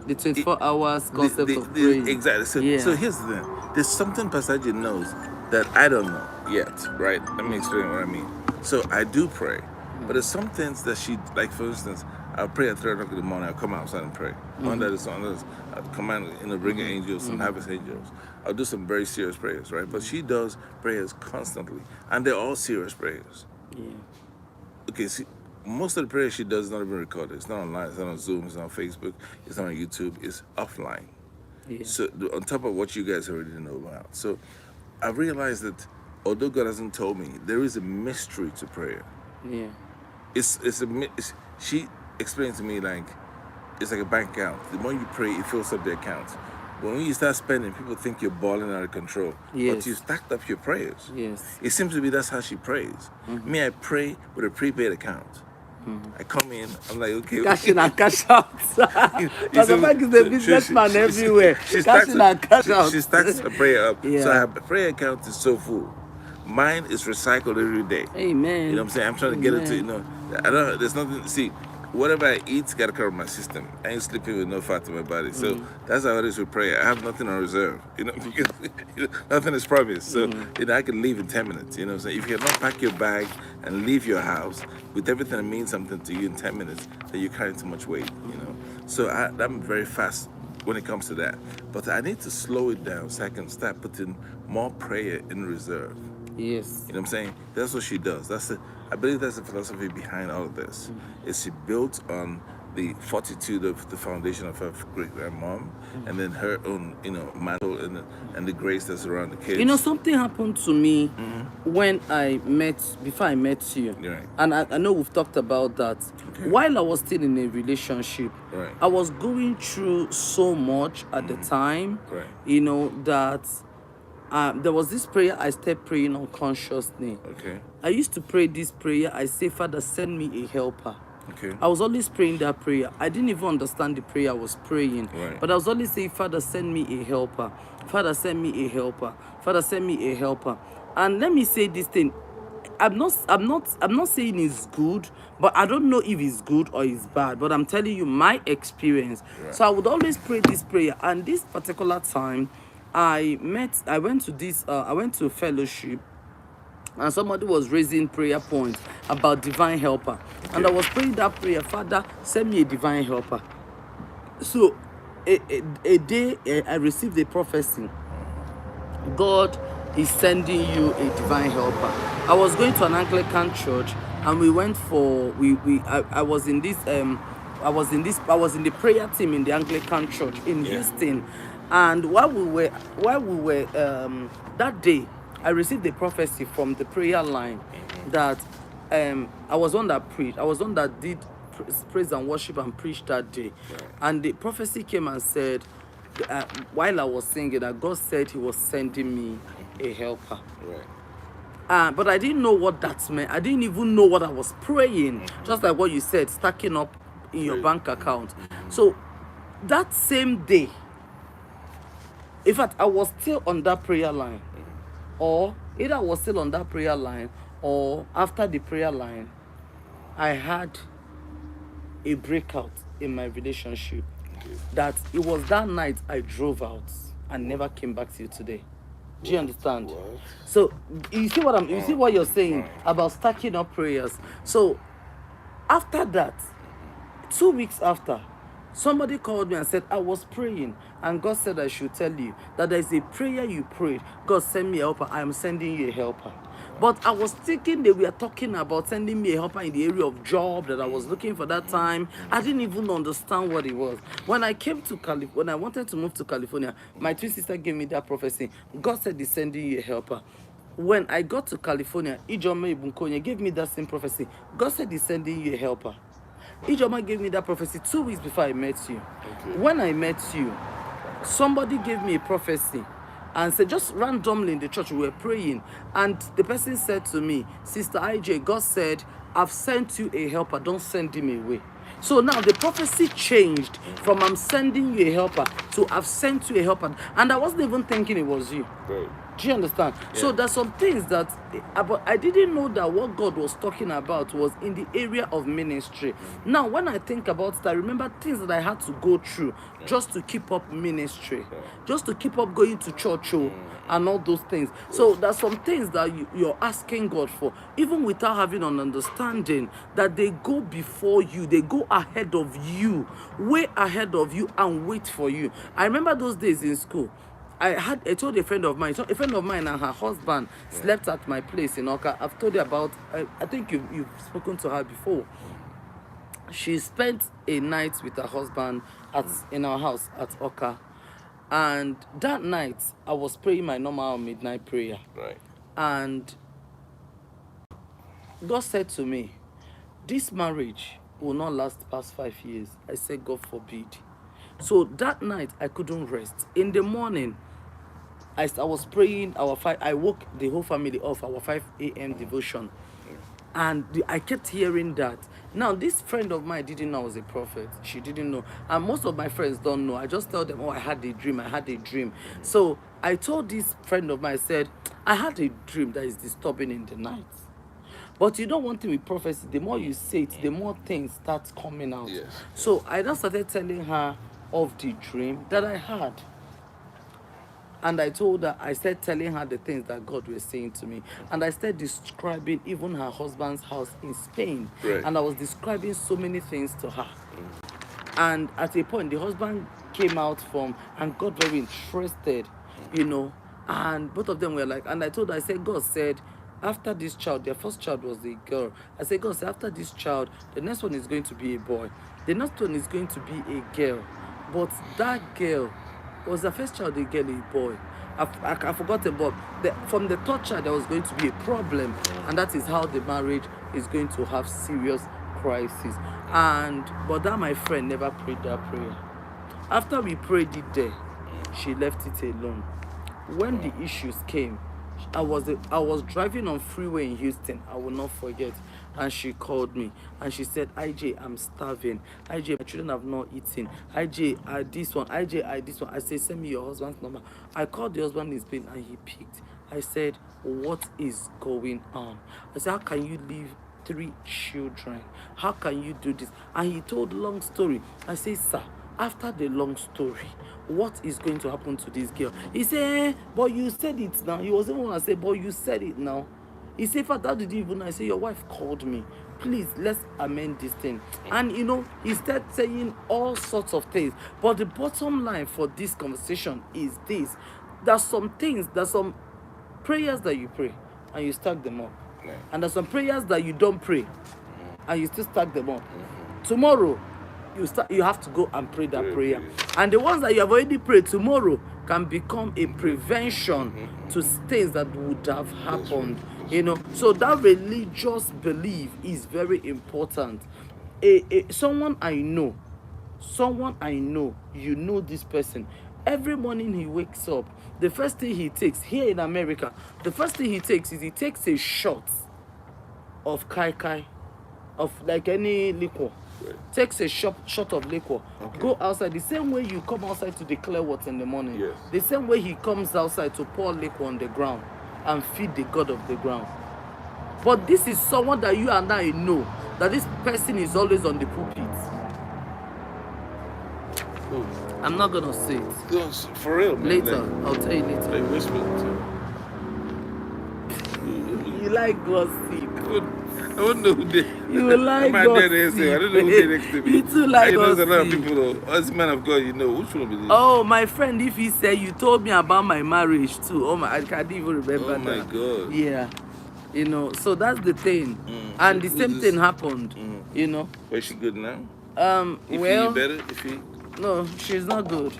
the 24 hours concept of prayer. Exactly. So here's the thing. There's something Pastor J knows that I don't know yet, right? Let me explain what I mean. So I do pray, but there's some things that she, like for instance, I'll pray at 3 o'clock in the morning, I'll come outside and pray. On that is I'll command, bring angels and harvest angels. I'll do some very serious prayers, right? But she does prayers constantly, and they're all serious prayers. Yeah. Okay, see, most of the prayers she does is not even recorded. It's not online. It's not on Zoom. It's not on Facebook. It's not on YouTube. It's offline. Yeah. So on top of what you guys already know about. So I realized that although God hasn't told me, there is a mystery to prayer. Yeah. She explained to me like it's like a bank account. The more you pray, it fills up the account. When you start spending, people think you're balling out of control. Yes. But you stacked up your prayers. Yes. It seems to be that's how she prays. Me, I pray with a prepaid account. I come in, I'm like, okay. Cash in and cash out. Pastor Frank is a businessman everywhere. Cash in and cash out. She stacks her prayer up. Yeah. So her prayer account is so full. Mine is recycled every day. Amen. You know what I'm saying? I'm trying to get it to, there's nothing, see, whatever I eat's got to cover my system. I ain't sleeping with no fat in my body. So that's how it is with prayer. I have nothing on reserve, because nothing is promised. So, I can leave in 10 minutes, you know what I'm saying? If you cannot pack your bag and leave your house with everything that means something to you in 10 minutes, then you're carrying too much weight, So I'm very fast when it comes to that. But I need to slow it down so I can start putting more prayer in reserve. Yes. You know what I'm saying? That's what she does. I believe that's the philosophy behind all of this. It's she built on the fortitude of the foundation of her great grandmom, and then her own, mantle and the grace that's around the kids. You know, something happened to me when before I met you. Right. And I know we've talked about that. Okay. While I was still in a relationship, Right. I was going through so much at the time, Right. you know, that there was this prayer I started praying unconsciously. Okay. I used to pray this prayer. I say, Father, send me a helper. Okay. I was always praying that prayer. I didn't even understand the prayer I was praying. Right. But I was always saying, Father, send me a helper. Father, send me a helper. Father, send me a helper. And let me say this thing. I'm not saying it's good, but I don't know if it's good or it's bad. But I'm telling you my experience. Right. So I would always pray this prayer. And this particular time, I went to a fellowship, and somebody was raising prayer points about divine helper. And I was praying that prayer, Father, send me a divine helper. So a day I received a prophecy. God is sending you a divine helper. I was going to an Anglican church, and we went for I was in this I was in the prayer team in the Anglican church in Houston. And while we were that day, I received a prophecy from the prayer line that I was one that preached. I was one that did praise and worship and preached that day. And the prophecy came and said, while I was singing, that God said He was sending me a helper. Right. But I didn't know what that meant. I didn't even know what I was praying. Just like what you said, stacking up in your bank account. So that same day, in fact, I was still on that prayer line. Or either I was still on that prayer line, or after the prayer line, I had a breakout in my relationship. That it was that night I drove out and never came back to you today. Do you understand? What? So you see you see what you're saying about stacking up prayers. So after that, 2 weeks after, somebody called me and said, I was praying, and God said I should tell you that there is a prayer you prayed. God send me a helper. I am sending you a helper. But I was thinking that we are talking about sending me a helper in the area of job that I was looking for that time. I didn't even understand what it was. When I came to when I wanted to move to California, my twin sister gave me that prophecy. God said He's sending you a helper. When I got to California, Ijoma Ibunkonya gave me that same prophecy. God said He's sending you a helper. Ijoma gave me that prophecy 2 weeks before I met you. Okay. When I met you, somebody gave me a prophecy and said, just randomly in the church, we were praying, and the person said to me, Sister IJ, God said, I've sent you a helper, don't send him away. So now the prophecy changed from I'm sending you a helper to I've sent you a helper. And I wasn't even thinking it was you. Right. Do you understand? Yeah. So there's some things that, but I didn't know that what God was talking about was in the area of ministry. Now, when I think about it, I remember things that I had to go through just to keep up ministry, just to keep up going to church, and all those things. So there's some things that you're asking God for, even without having an understanding, that they go before you, they go ahead of you, way ahead of you, and wait for you. I remember those days in school. I told a friend of mine and her husband slept at my place in Oka. I've told you about, I think you've spoken to her before. She spent a night with her husband in our house at Oka. And that night, I was praying my normal midnight prayer. Right. And God said to me, this marriage will not last past 5 years. I said, God forbid. So that night, I couldn't rest. In the morning, I was praying I woke the whole family off our 5 a.m. devotion. And I kept hearing that. Now, this friend of mine didn't know I was a prophet. She didn't know. And most of my friends don't know. I just tell them, oh, I had a dream. So I told this friend of mine, I said, I had a dream that is disturbing in the night. But you don't want to be prophecy. The more you say it, the more things start coming out. Yes. So I just started telling her of the dream that I had. And I started telling her the things that God was saying to me. And I started describing even her husband's house in Spain. Right. And I was describing so many things to her. And at a point, the husband came out and got very interested, And both of them were like, and I said, God said, after this child, their first child was a girl. I said, God said, after this child, the next one is going to be a boy. The next one is going to be a girl, but that girl was the first child, a girl, a boy. I forgot about from the third child there was going to be a problem, and that is how the marriage is going to have serious crisis. And but that my friend never prayed that prayer. After we prayed it there, she left it alone. When the issues came, I was driving on freeway in Houston. I will not forget. And she called me and she said, IJ, I'm starving. IJ, my children have not eaten. IJ, I this one. IJ, I this one. I said, send me your husband's number. I called the husband in Spain and he picked. I said, what is going on? I said, how can you leave 3 children? How can you do this? And he told long story. I said, sir, after the long story, what is going to happen to this girl? He said, but you said it now. He was the one I said, but you said it now. He said, Father, how did you even know? I said, your wife called me. Please, let's amend this thing. And he started saying all sorts of things. But the bottom line for this conversation is this. There's some prayers that you pray and you stack them up. Yeah. And there's some prayers that you don't pray and you still stack them up. Tomorrow, you have to go and pray that prayer. And the ones that you have already prayed tomorrow can become a prevention to things that would have happened. So that religious belief is very important. Someone I know, this person, every morning he wakes up, the first thing he takes here in America, he takes a shot of kai, of like any liquor. Right. Takes a shot of liquor. Okay. Go outside the same way you come outside to declare water in the morning. Yes. The same way he comes outside to pour liquor on the ground and feed the god of the ground. But this is someone that you and I know that this person is always on the pulpit. Oh. I'm not gonna say it. No, for real, man. Later, I'll tell you later. Like whisper to You like gossip. I don't know who they. You like gossip. I don't know who they next to me. You too like gossip. There's a lot of people though. As man of God, which one will be this? Oh, my friend, if he said you told me about my marriage too. Oh my, I can't even remember that. Oh my God. Yeah. So that's the thing. And the same thing happened. But is she good now? Well, better? No, she's not good.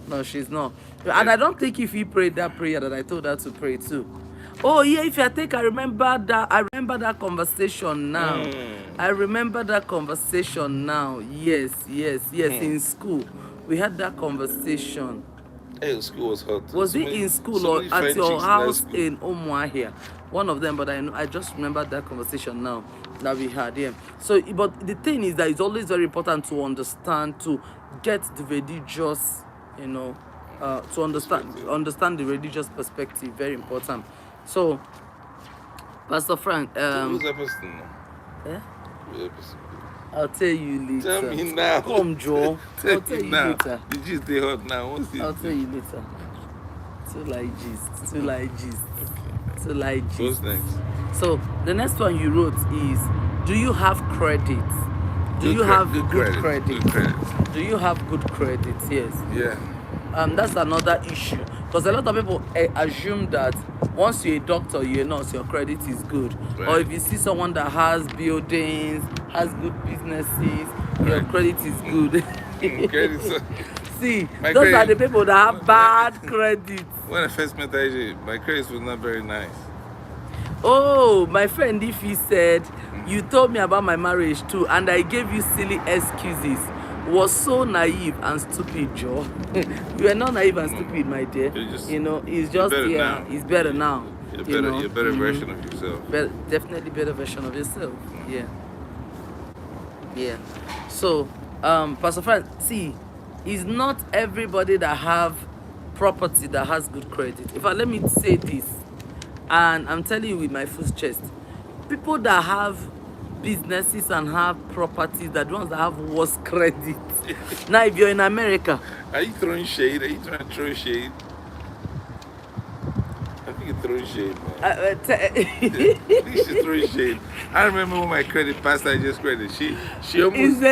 No, she's not. And I don't think if he prayed that prayer that I told her to pray too. Oh yeah, if I think I remember that conversation now. I remember that conversation now. Yes. In school, we had that conversation. Hey, school was hot. Was it in school or at your house in Omwa here? One of them, but I just remember that conversation now that we had here. So, but the thing is that it's always very important to understand, to get the religious, to understand the religious perspective. Very important. So, Pastor Frank, who's that person now? Eh? Who's that person? I'll tell you later. Tell me now. Come, Joe. I'll tell you now. later. The gist they hot now. What's it? I'll tell you later. Too like gist. What's next? So the next one you wrote is, do you have credit? Do you have good credit? Good credit. Do you have good credit? Yes. Yeah. That's another issue, because a lot of people assume that once you're a doctor, you're a nurse, your credit is good. Right. Or if you see someone that has buildings, has good businesses, your credit is good. See, those are the people that have bad credit. When I first met AJ, my credit was not very nice. Oh, my friend Ify said, you told me about my marriage too, and I gave you silly excuses. Was so naive and stupid, Joe. You are not naive and stupid, my dear. It's just it's better now. You're a better version of yourself. Definitely better version of yourself. Yeah. So, Pastor Frank, see, it's not everybody that have property that has good credit. In fact, let me say this, and I'm telling you with my full chest, people that have businesses and have properties, that ones that have worse credit. Now, if you're in America, are you throwing shade? Are you trying to throw shade? I think you're throwing shade, man. She's throwing shade. I remember when my credit passed IJ's credit. She almost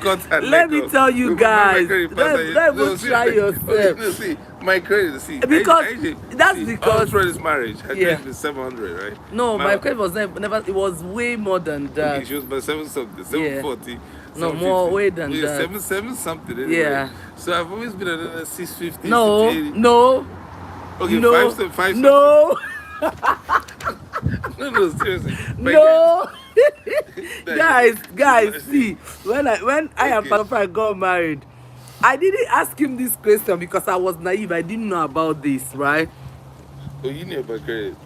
cut her neck. Let me tell you guys. Let me try yourself. See, my credit. See, because that's because for this marriage, her credit is 700, right? No, my credit was never. It was way more than that. Okay, she was by 740. No, more 750. way than Yeah, that. seven something anyway. Yeah. So I've always been at 650, No, 680. no, Okay, no, five something. no, No, seriously. no. Like, Guys, see, when I and okay. Pastor Frank got married, I didn't ask him this question because I was naive. I didn't know about this, right? Oh, you knew about credit.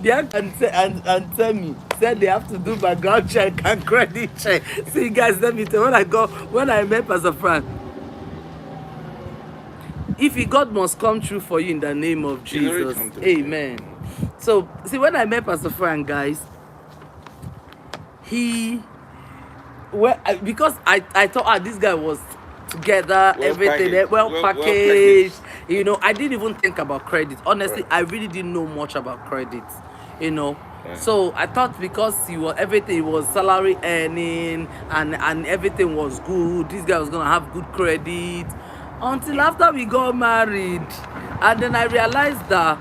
Bianca and tell me said they have to do background check and credit check. See, guys, let me tell you, when I met Pastor Frank, if God must come true for you in the name of He's already Jesus, come through. amen. So, see, when I met Pastor Frank, guys, because I thought this guy was together, Well everything packaged. well Well packaged. You know, I didn't even think about credit. Honestly, Right. I really didn't know much about credit. You know, Right. so I thought because everything was salary earning and everything was good, this guy was gonna have good credit. Until after we got married, and then I realized that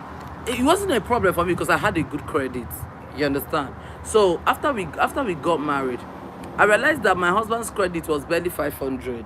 it wasn't a problem for me because I had a good credit. You understand? So after we got married, I realized that my husband's credit was barely 500.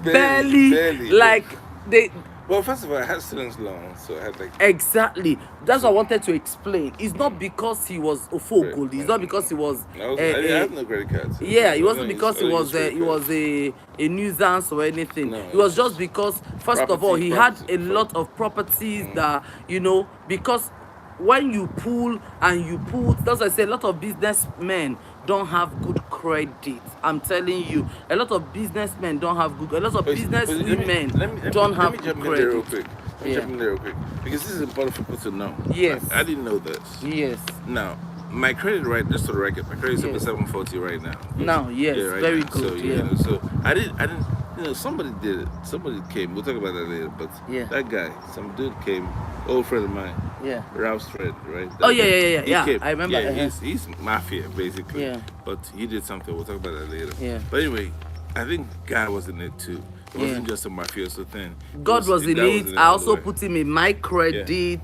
Barely. Like they Well, first of all, I had students loan, so I had like. exactly. That's what I wanted to explain. It's not because he was Ofogul. It's not because he was. I have no credit cards. Yeah, it wasn't No, because I use credit he was cards. a nuisance or anything. No, It was it's just because, first of all, he had a lot of properties that, you know, because when you pull and you put, that's why I say a lot of businessmen don't have good credit. I'm telling you, a lot of businessmen don't have good. A lot of business women don't have good Let me jump in there real credit. quick. Let me jump in there real quick because this is important for people to know. Yes. I didn't know this. Yes. Now, my credit right just for the record, my credit is Yes. 740 right now. Now, yes, right very now. good. So, Yeah. So I didn't. You know, somebody did it. Somebody came. We'll talk about that later. But Yeah. that guy, some dude came, old friend of mine. Yeah. Ralph's friend, right? Oh, That yeah, guy, yeah, yeah, he yeah. came. I remember, Yeah, he's mafia basically. Yeah. But he did something. We'll talk about that later. Yeah. But anyway, I think God was in it too. It Yeah. wasn't just a mafioso thing. God was in it. I all the also way. put him in my credit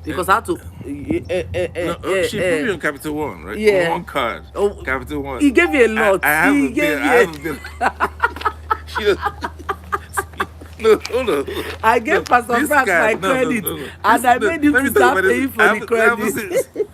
because I had to. She put me on Capital One, right? Yeah. On one card. Oh, Capital One. he gave you a lot. I He haven't gave been. I haven't been. She does. No, hold on. I gave Pastor This Frank guy- my credit, and I made him let me to talk start about this. paying for I the haven't credit. seen-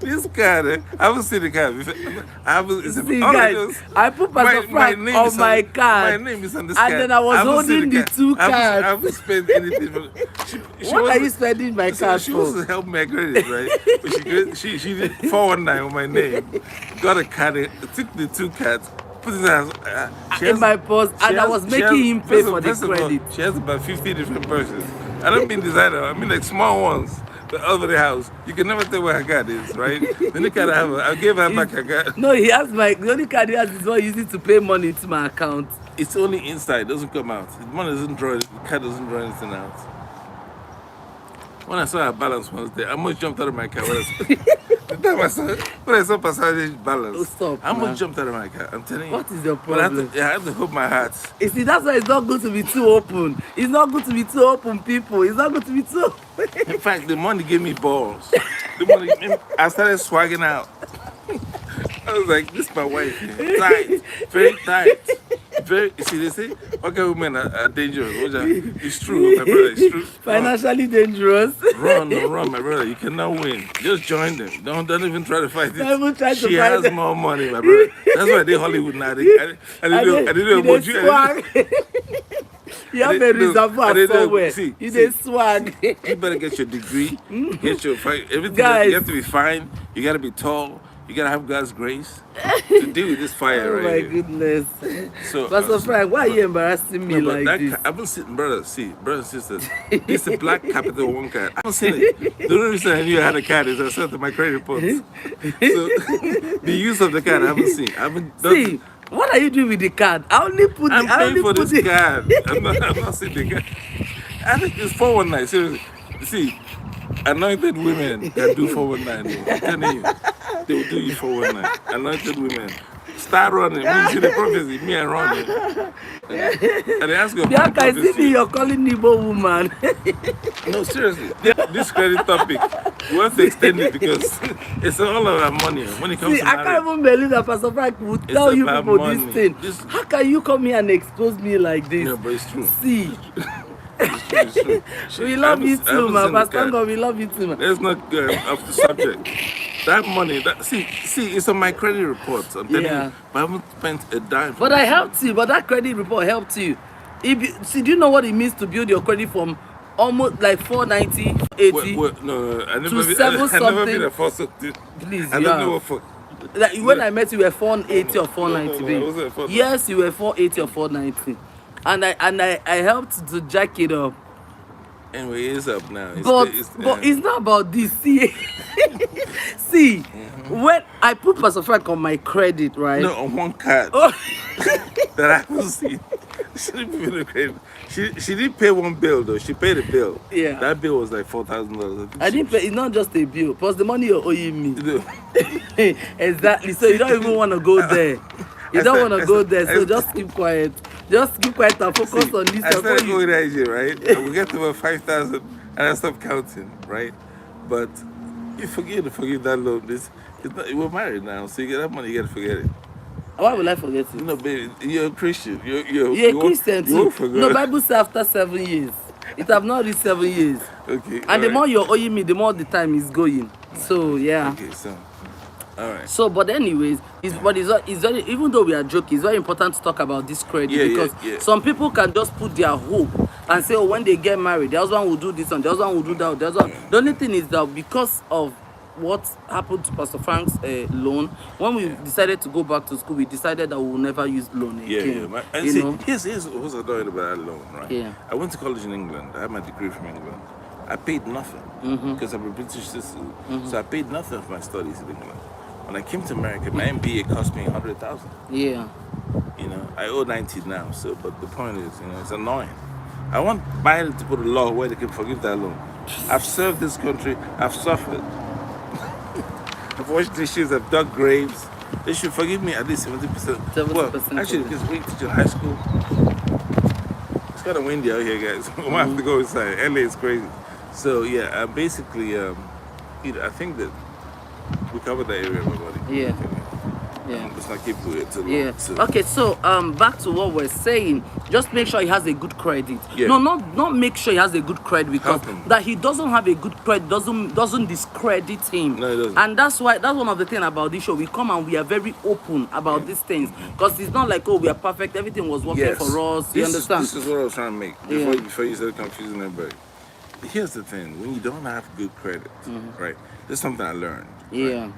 This guy, I haven't seen the guy before. I haven't. See, guys, I put Pastor Frank on my card, My name is on this card. and then I was holding the two I cards. haven't spent anything. She What are wasn't- you spending my so card she wants for? to help my credit, right? But she did 419 on my name. Got a card, took the two cards, put it In my purse, and I was making him pay for the first of all, credit. she has about 50 different purses. I don't mean designer, I mean like small ones. The over the house. You can never tell where her card is, right? The only card I have, I gave her back her card. No, he has the only card he has is what he uses to pay money to my account. It's only inside, it doesn't come out. The money doesn't draw, the card doesn't draw anything out. When I saw her balance once there, I almost jumped out of my car. The time when I saw percentage balance, Oh, stop I almost now. jumped out of my car. I'm telling you. What is your But problem? I had to hold my heart. You see, that's why it's not good to be too open. It's not good to be too open, people. It's not good to be too open. In fact, the money gave me balls. The money, I started swagging out. I was like, this is my wife. Tight, very tight. Very, see, they say, okay, women are dangerous. It's true, my brother, it's true. Financially dangerous. Run, my brother. You cannot win. Just join them. Don't even try to fight it. Don't even try to She fight has them. more money, my brother. That's why they Hollywood now. I didn't know about you. You have a reservoir somewhere. You dey swag. You better get your degree, get your everything. Guys. You have to be fine. You got to be tall. You got to have God's grace to deal with this fire Oh right my here. goodness. So, Pastor Frank, why are you embarrassing me no, but like this? I've been sitting, brothers and sisters. It's a black Capital One card. I haven't seen it. The only reason I knew I had a card is I sent to my credit reports. So the use of the card I haven't seen. I haven't done. See, what are you doing with the card? I only put I'm I paying only for put this it. card. I'm not seeing the card. I think it's 419. Seriously. See, anointed women can do 419. I'm telling you. They will do you 419. Anointed women. Start running. When you see the prophecy, me and running. And they ask you about Bianca, I see me, you're calling Igbo woman. No, seriously. This credit topic We want to extend it because it's all about money. When it comes See, to I marriage, can't even believe that Pastor Frank would it's tell you about people money. this thing. This, How can you come here and expose me like this? no, but it's true. See, It's true. we love you too, man. Pastor Frank, Frank, we love you too, man. let's not go off the subject. That money, see, it's on my credit report. I'm telling Yeah. you, but I haven't spent a dime. But I helped you. But that credit report helped you. If you see, do you know what it means to build your credit from almost like 490, 80 No, I never, to 7 I never something? been a false something. Please, I you don't know have. what for. Like when I met you, you were 480 or 490. No, I babe. wasn't at 490. Yes, you were 480 or 490, and I helped to jack it up. Anyway, it's up now. But it's not about this. See, see, when I put Pastor Frank on my credit, right? no, on one card Oh, that I haven't seen. She didn't pay the credit. She didn't pay one bill though. She paid a bill. Yeah. That bill was like $4,000. I didn't pay. It's not just a bill. Plus the money you're owing me. You know, Exactly. So you don't even want to go there. You don't want to go there. So just keep quiet. Just keep quiet and focus on this. I started before you- going Nigeria, right? And we get to about 5,000 and I stopped counting, right? But you forget that loan. It's not, we're married now, so you get that money, you gotta forget it. Why will I forget it? You know, baby, you're a Christian. You're You're a Christian you won't too. forget. No, Bible says after 7 years. It have not reached 7 years. Okay. And the more you're owing me, the more the time is going. So yeah. Okay, so all right. So, but anyways, it's very, even though we are joking, it's very important to talk about this credit because yeah. some people can just put their hope and say, oh, when they get married, the husband will do this and the husband will do that. The only thing is that because of what happened to Pastor Frank's loan, when we decided to go back to school, we decided that we will never use loan again. Yeah. And you see, know? here's what's annoying about that loan, right? Yeah. I went to college in England. I had my degree from England. I paid nothing because I'm a British citizen. So I paid nothing for my studies in England. When I came to America, my MBA cost me 100,000. Yeah. You know, I owe 90 now. So, but the point is, you know, it's annoying. I want Biden to put a law where they can forgive that loan. I've served this country. I've suffered. I've washed dishes. I've dug graves. They should forgive me at least 70%. 70%. Well, actually, because we teach in high school. It's kind of windy out here, guys. We might have to go inside. LA is crazy. So yeah, basically, you know, I think that we covered that area, everybody. Yeah. Yeah. Let's not keep it too long. Yeah. So, Okay. So back to what we're saying. Just make sure he has a good credit. Yeah. No, not make sure he has a good credit because Help him. that he doesn't have a good credit doesn't discredit him. No, it doesn't. And that's one of the things about this show. We come and we are very open about these things because it's not like, oh, we are perfect. Everything was working yes. for us. You This understand? is what I was trying to make Yeah. before you started confusing everybody. Here's the thing: when you don't have good credit, right? This is something I learned. Yeah.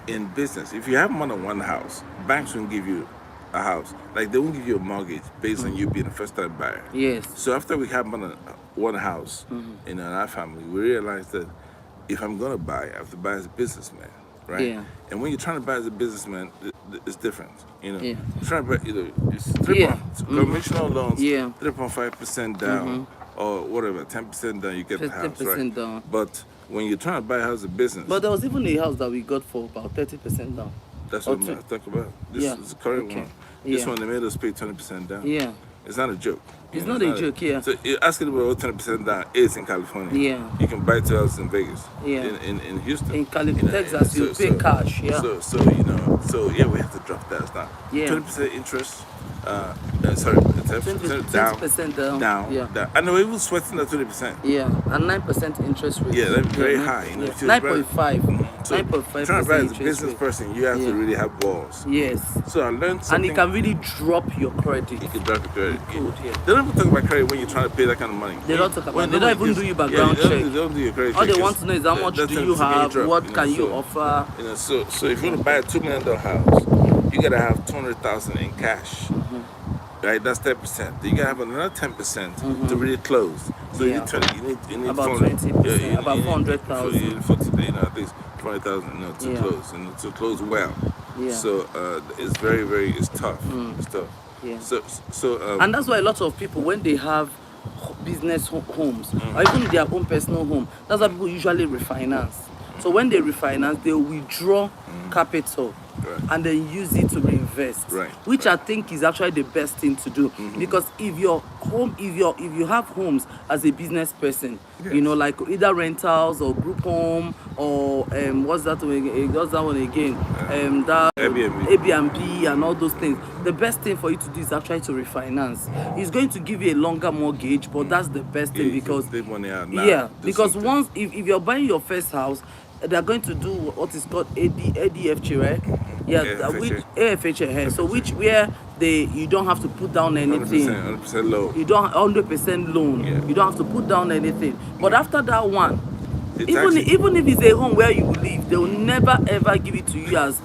In business, if you have more than one house, banks won't give you a house. Like they won't give you a mortgage based on you being a first-time buyer. Yes. So after we have more than one house in our family, we realized that if I'm gonna buy, I have to buy as a businessman, right? Yeah. And when you're trying to buy as a businessman, it's different. You know, Yeah. you're trying to buy, it's Yeah. conventional loans, Yeah. 3.5% down, or whatever, 10% down, you get the house, 10% right? down. But when you're trying to buy a house as a business, But there was even a house that we got for about 30% down. that's what Okay. I'm talking about. This Yeah. is the current Okay. one. This Yeah. one, they made us pay 20% down. Yeah. It's not a joke. It's not a joke, yeah. So you're asking about what 20% down is in California. Yeah. You can buy 2 houses in Vegas. Yeah. In Houston. In Cali- You know, Texas, you pay cash, yeah. So you know, yeah, we have to drop that down. Yeah. 20% interest. Sorry, 10% down. 20% down. Down. Yeah. Down. I know even sweating at 20%. Yeah, and 9% interest rate. Yeah, that's very high. You know, Yeah. if you're 9.5. So 9.5% trying to buy as a interest business rate. person, you have to Yeah. really have balls. Yes. So I learned And something. it can really drop your credit. You can drop your credit. Good, yeah. They don't even talk about credit when you're trying to pay that kind of money. They don't talk about- When they don't nobody even do your background they don't- check. They don't do your credit All check. they want to know is how much That's do you 10% have, drop, what you know, can you so- offer. You know, so if you want to buy a $2 million house, you gotta have 200,000 in cash. Right, that's 10%. Then you gotta have another 10% to really close. So Yeah. you need About 400 20%, about you need 400,000. You need 40, you know, at least 20,000, you know, to Yeah. close and to close well. Yeah. So it's very it's tough. It's tough. Yeah. So And that's why a lot of people, when they have business homes or even their own personal home, that's why people usually refinance. So when they refinance, they withdraw capital Right. and then use it to reinvest invest, Right, which I think is actually the best thing to do. Because if you have homes as a business person, you know, Yes. like either rentals or group home or what's that one again, that Airbnb. Airbnb and all those things, the best thing for you to do is actually to refinance. It's going to give you a longer mortgage, but that's the best Yeah, thing you because can take money out now. yeah, Do because something. once if you're buying your first house, they're going to do what is called ADFG, right? Yeah, which FHA. AFHA, so which where you don't have to put down 100%, anything. 100% low. You don't 100% loan. Yeah. You don't have to put down anything. But after that one, They even tax you. even if it's a home where you will live, they will never ever give it to you as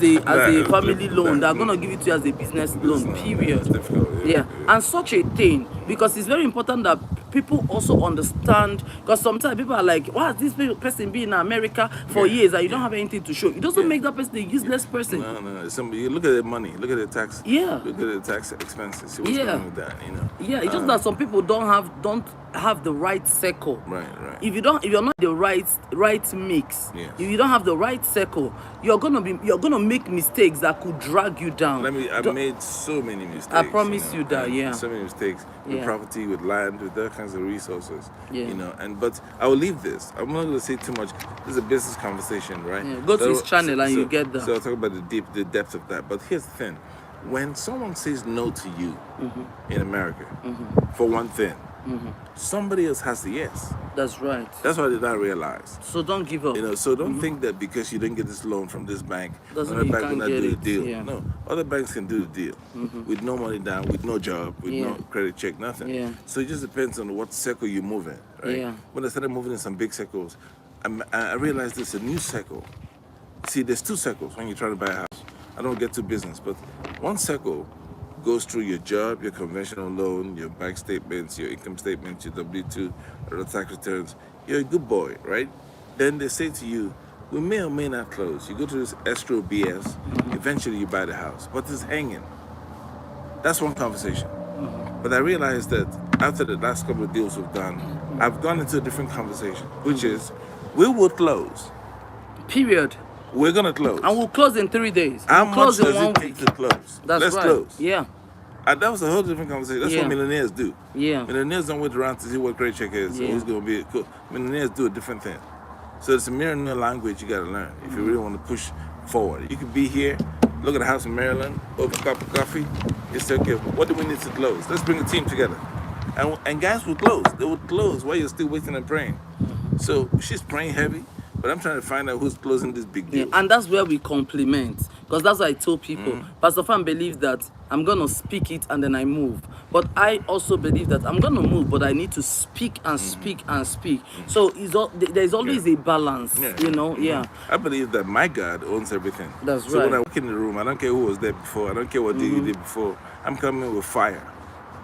a family loan. They're gonna give it to you as a business loan. It's Period. difficult. Yeah, and such a thing, because it's very important that people also understand, because sometimes people are like, why has this person been in America for Yeah, years and you don't yeah. have anything to show? It doesn't Yeah. make that person a useless person. No. Somebody, you look at their money, look at their tax. Yeah. Look at their tax expenses. See what's Yeah. going on with that, you know. Yeah, it's just that some people don't have the right circle. Right. If you're not the right mix, Yes. if you don't have the right circle, you're gonna make mistakes that could drag you down. I've made so many mistakes. I promise you that, and yeah. So many mistakes with Yeah. property, with land, with all kinds of resources. Yeah. You know, but I will leave this. I'm not going to say too much. This is a business conversation, right? Yeah, go to his channel and you get that. So I'll talk about the depth of that. But here's the thing: when someone says no to you in America, for one thing, somebody else has the yes. That's right. That's what I did not realize. So don't give up. You know, so don't think that because you didn't get this loan from this bank, Doesn't another mean you bank will can't not get do the it, deal. yeah. No, other banks can do the deal with no money down, with no job, with no Yeah. credit check, nothing. Yeah. So it just depends on what circle you move in, right? Yeah. When I started moving in some big circles, I realized there's a new circle. See, there's two circles when you're trying to buy a house. I don't get to business, but one circle goes through your job, your conventional loan, your bank statements, your income statements, your W-2, or tax returns. You're a good boy, right? Then they say to you, we may or may not close. You go to this escrow BS, eventually you buy the house, but it's hanging. That's one conversation. But I realized that after the last couple of deals we've done, I've gone into a different conversation, which is, we will close. Period. We're gonna close. And we'll close in 3 days. How We'll close much in does 1 it week. take to close? That's Let's right. close. Yeah. And that was a whole different conversation. That's Yeah. what millionaires do. Yeah. Millionaires don't wait around to see what credit check is. Yeah. Who's going to be cool. Millionaires do a different thing. So it's a mirror language you got to learn if you really want to push forward. You could be here, look at a house in Maryland, over a cup of coffee. It's okay. What do we need to close? Let's bring a team together. And guys will close. They will close while you're still waiting and praying. So she's praying heavy, but I'm trying to find out who's closing this big Yeah, deal. and that's where we complement, because that's what I told people. Pastor Fan believes that I'm gonna speak it and then I move, but I also believe that I'm gonna move, but I need to speak and speak and speak. So there's always a balance, you know. Yeah, I believe that my God owns everything. That's so when right. I walk in the room, I don't care who was there before. I don't care what you did before. I'm coming with fire.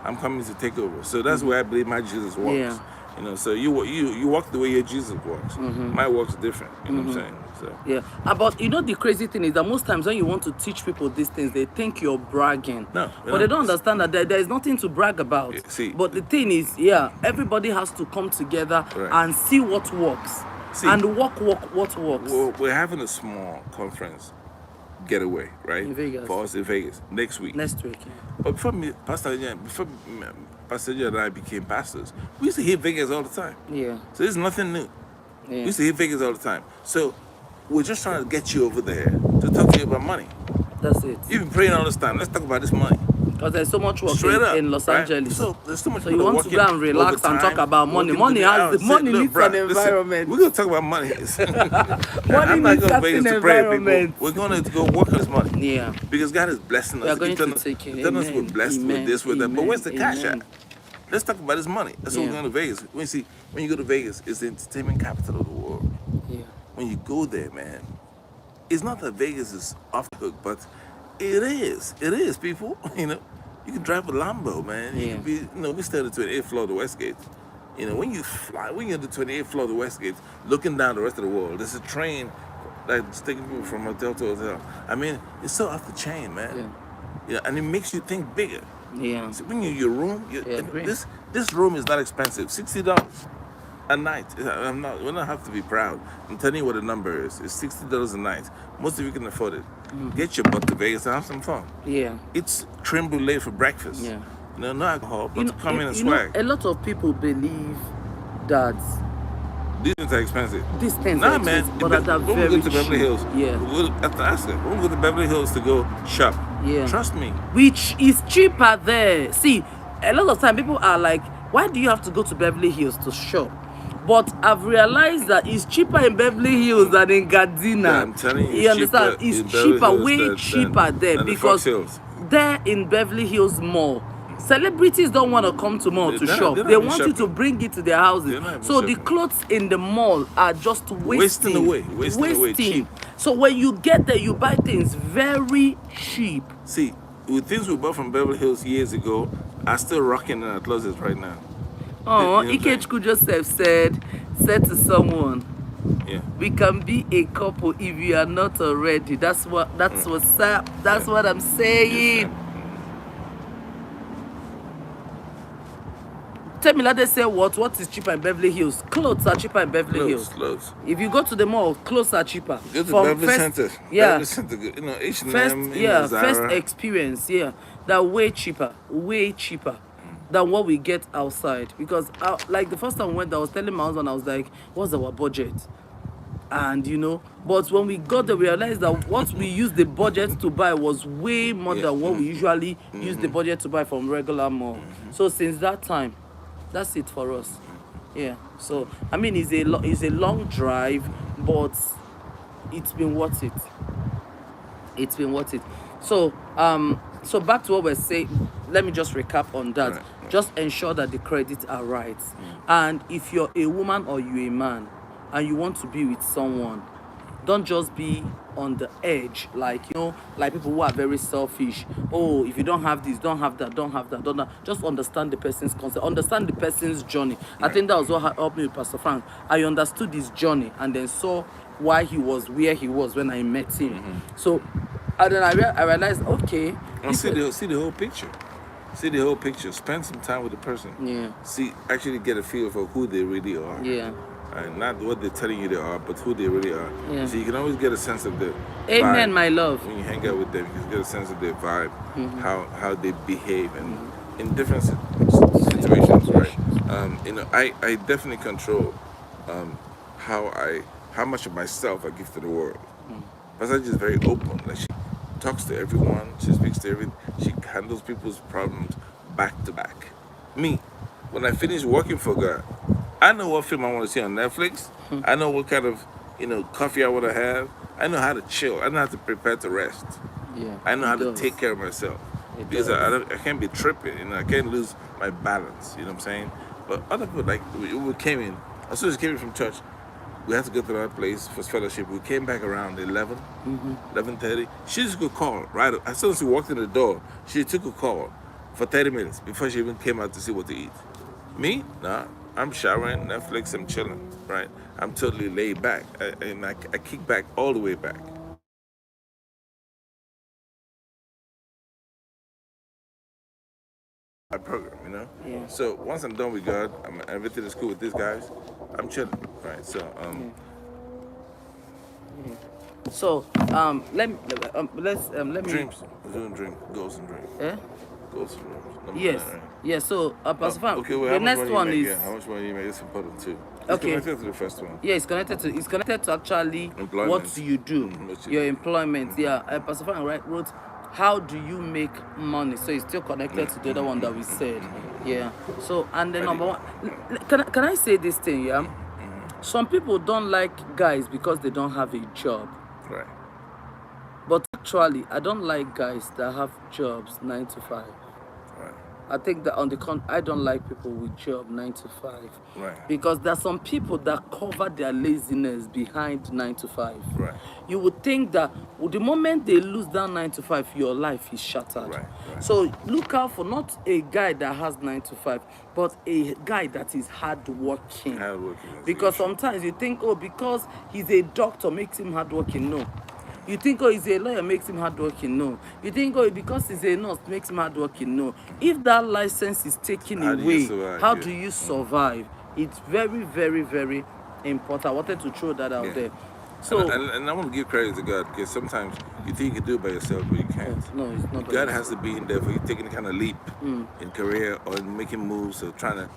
I'm coming to take over. So that's where I believe my Jesus walks. Yeah. You know, so you walk the way your Jesus walks. My walk's different. You know what I'm saying? So yeah. But you know, the crazy thing is that most times when you want to teach people these things, they think you're bragging. No, But they don't understand that there is nothing to brag about. Yeah, see. But the thing is, yeah, everybody has to come together Right. and see what works. See. And what works. we're having a small conference getaway, right? In Vegas. For us in Vegas next week. Next week. Yeah. But before Pastor Jan and I became pastors, we used to hit Vegas all the time. Yeah. So this is nothing new. We Yeah. used to hit Vegas all the time. So we're just trying to get you over there to talk to you about money. That's it. You've been praying all this time. Let's talk about this money. Because there's so much work Straight up. in Los right? Angeles. So there's so much So you people want to working go and relax and overtime, talk about money. working Money the has hours. money Look, needs bruh, an listen, environment. we're going to talk about money. Money I'm not needs going to Vegas certain to pray, people. environment. We're going to go work on this money. Yeah. Because God is blessing us. We are going He's telling to take it. telling us Amen. we're blessed Amen. with this, with that. But where's the cash Amen. at? Let's talk about this money. That's why Yeah. we're going to Vegas. When you go to Vegas, it's the entertainment capital of the world. Yeah. When you go there, man, it's not that Vegas is off the hook, but it is. It is, people. You know, you can drive a Lambo, man. You Yeah. can be, we stay on the 28th floor of the Westgate. You know, when you're on the 28th floor of the Westgate, looking down the rest of the world, there's a train that's taking people from hotel to hotel. I mean, it's so off the chain, man. Yeah. Yeah, and it makes you think bigger. Yeah. So when you're in your room, Yeah, great. this room is not expensive. $60. a night. I'm not. We don't have to be proud. I'm telling you what the number is. It's $60 a night. Most of you can afford it. Get your butt to Vegas and have some fun. Yeah. It's creme brulee for breakfast. Yeah. No alcohol, but You know, to come in and you know, swag. a lot of people believe that These things are expensive. these things Nah, are man. expensive, but they're When we very go to Beverly cheap. Hills, Yeah. when we go to Beverly Hills to go shop, Yeah. trust me. Which is cheaper there. See, a lot of time people are like, why do you have to go to Beverly Hills to shop? But I've realized that it's cheaper in Beverly Hills than in Gardena. Yeah, I'm telling you, You understand? cheaper in It's Beverly cheaper, Hills way than cheaper there, the because Fox Hills. there in Beverly Hills Mall, celebrities don't want to come to mall to They're not- shop. they're not They even want you to shopping. bring it to their houses. They're not even So the shopping. clothes in the mall are just wasting Wasting away, cheap. So when you get there, you buy things very cheap. See, with things we bought from Beverly Hills years ago, are still rocking in our closets right now. Oh, You know what I'm saying? Ikechukwu Joseph said to someone, Yeah. we can be a couple if you are not already. That's what's up. That's Yeah. what I'm saying. Tell me, they say what is cheaper in Beverly Hills? Clothes are cheaper in Beverly Hills. Clothes. If you go to the mall, clothes are cheaper. Go to From Beverly first- Center. Yeah. Beverly Center, you know, H&M, First, you know, Zara. first experience, yeah, they're way cheaper than what we get outside. Because like the first time we went, I was telling my husband, I was like, what's our budget? And you know, but when we got there, we realized that what we used the budget to buy was way more Yeah. than what we usually use the budget to buy from regular mall. So since that time, that's it for us. Yeah. So I mean, it's a long drive, but it's been worth it. It's been worth it. So so back to what we're saying. Let me just recap on that. Right. Just ensure that the credits are right. And if you're a woman or you're a man and you want to be with someone, don't just be on the edge, like, you know, like people who are very selfish. Oh, if you don't have this, don't have that, don't have that, don't have. Just understand the person's concept, understand the person's journey. I think that was what helped me with Pastor Frank. I understood his journey and then saw why he was where he was when I met him. So, and then I realized, okay, And see the whole picture. See the whole picture. Spend some time with the person. yeah, See, actually get a feel for who they really are. yeah. And not what they're telling you they are, but who they really are. Yeah. So you can always get a sense of the Amen, vibe. my love. When you hang out with them, you can get a sense of their vibe, how they behave, and in different situations, right? You know, I definitely control how much of myself I give to the world. Pastor is very open. Like, she talks to everyone, she speaks to everyone, she handles people's problems back to back. Me, when I finish working for God, I know what film I want to see on Netflix. I know what kind of, you know, coffee I want to have. I know how to chill. I know how to prepare to rest. Yeah. I know how it to does. take care of myself. It Because does. I can't be tripping, you know, I can't lose my balance, you know what I'm saying? But other people, like, we came in, as soon as we came in from church, we had to go to that place for fellowship. We came back around 11, 11:30. She just could call, right? As soon as we walked in the door, she took a call for 30 minutes before she even came out to see what to eat. Me? Nah. I'm showering, Netflix, I'm chilling, right? I'm totally laid back. I kick back all the way back. My program, you know? Yeah. So once I'm done with God, everything is cool with these guys, I'm chilling, right? So, So let me. dreams, we're doing dream, goals and dreams. Eh? Goals and dreams. Number Yes. 9, right? Yes. So Pastor Frank, Okay, well, the how much next money one you make? is. Yeah, how much money you make? It's important too. It's Okay. connected to the first one. Yeah, it's connected to actually Employment. what you do, What you your do. employment. Yeah, Pastor Frank wrote, how do you make money? So it's still connected to the other one that we said. Yeah. So and the number one, can I say this thing? Yeah. Some people don't like guys because they don't have a job. Right. But actually, I don't like guys that have jobs 9 to 5. Right. I think that I don't like people with job 9 to 5. Right. Because there's some people that cover their laziness behind 9 to 5. Right. You would think that the moment they lose that 9 to 5, your life is shattered. Right. So look out for not a guy that has 9 to 5, but a guy that is hardworking. Hardworking is the Because issue. sometimes you think, oh, because he's a doctor makes him hardworking. No. You think, oh, he's a lawyer makes him hardworking. No. You think, oh, because he's a nurse makes him hardworking. No. If that license is taken How do you away, survive? how Yeah. do you survive? It's very, very, very important. I wanted to throw that out Yeah. there. So And I want to give credit to God, because sometimes you think you can do it by yourself, but you can't. no, it's not by God yourself. has to be in there for you taking a kind of leap in career, or in making moves, or trying to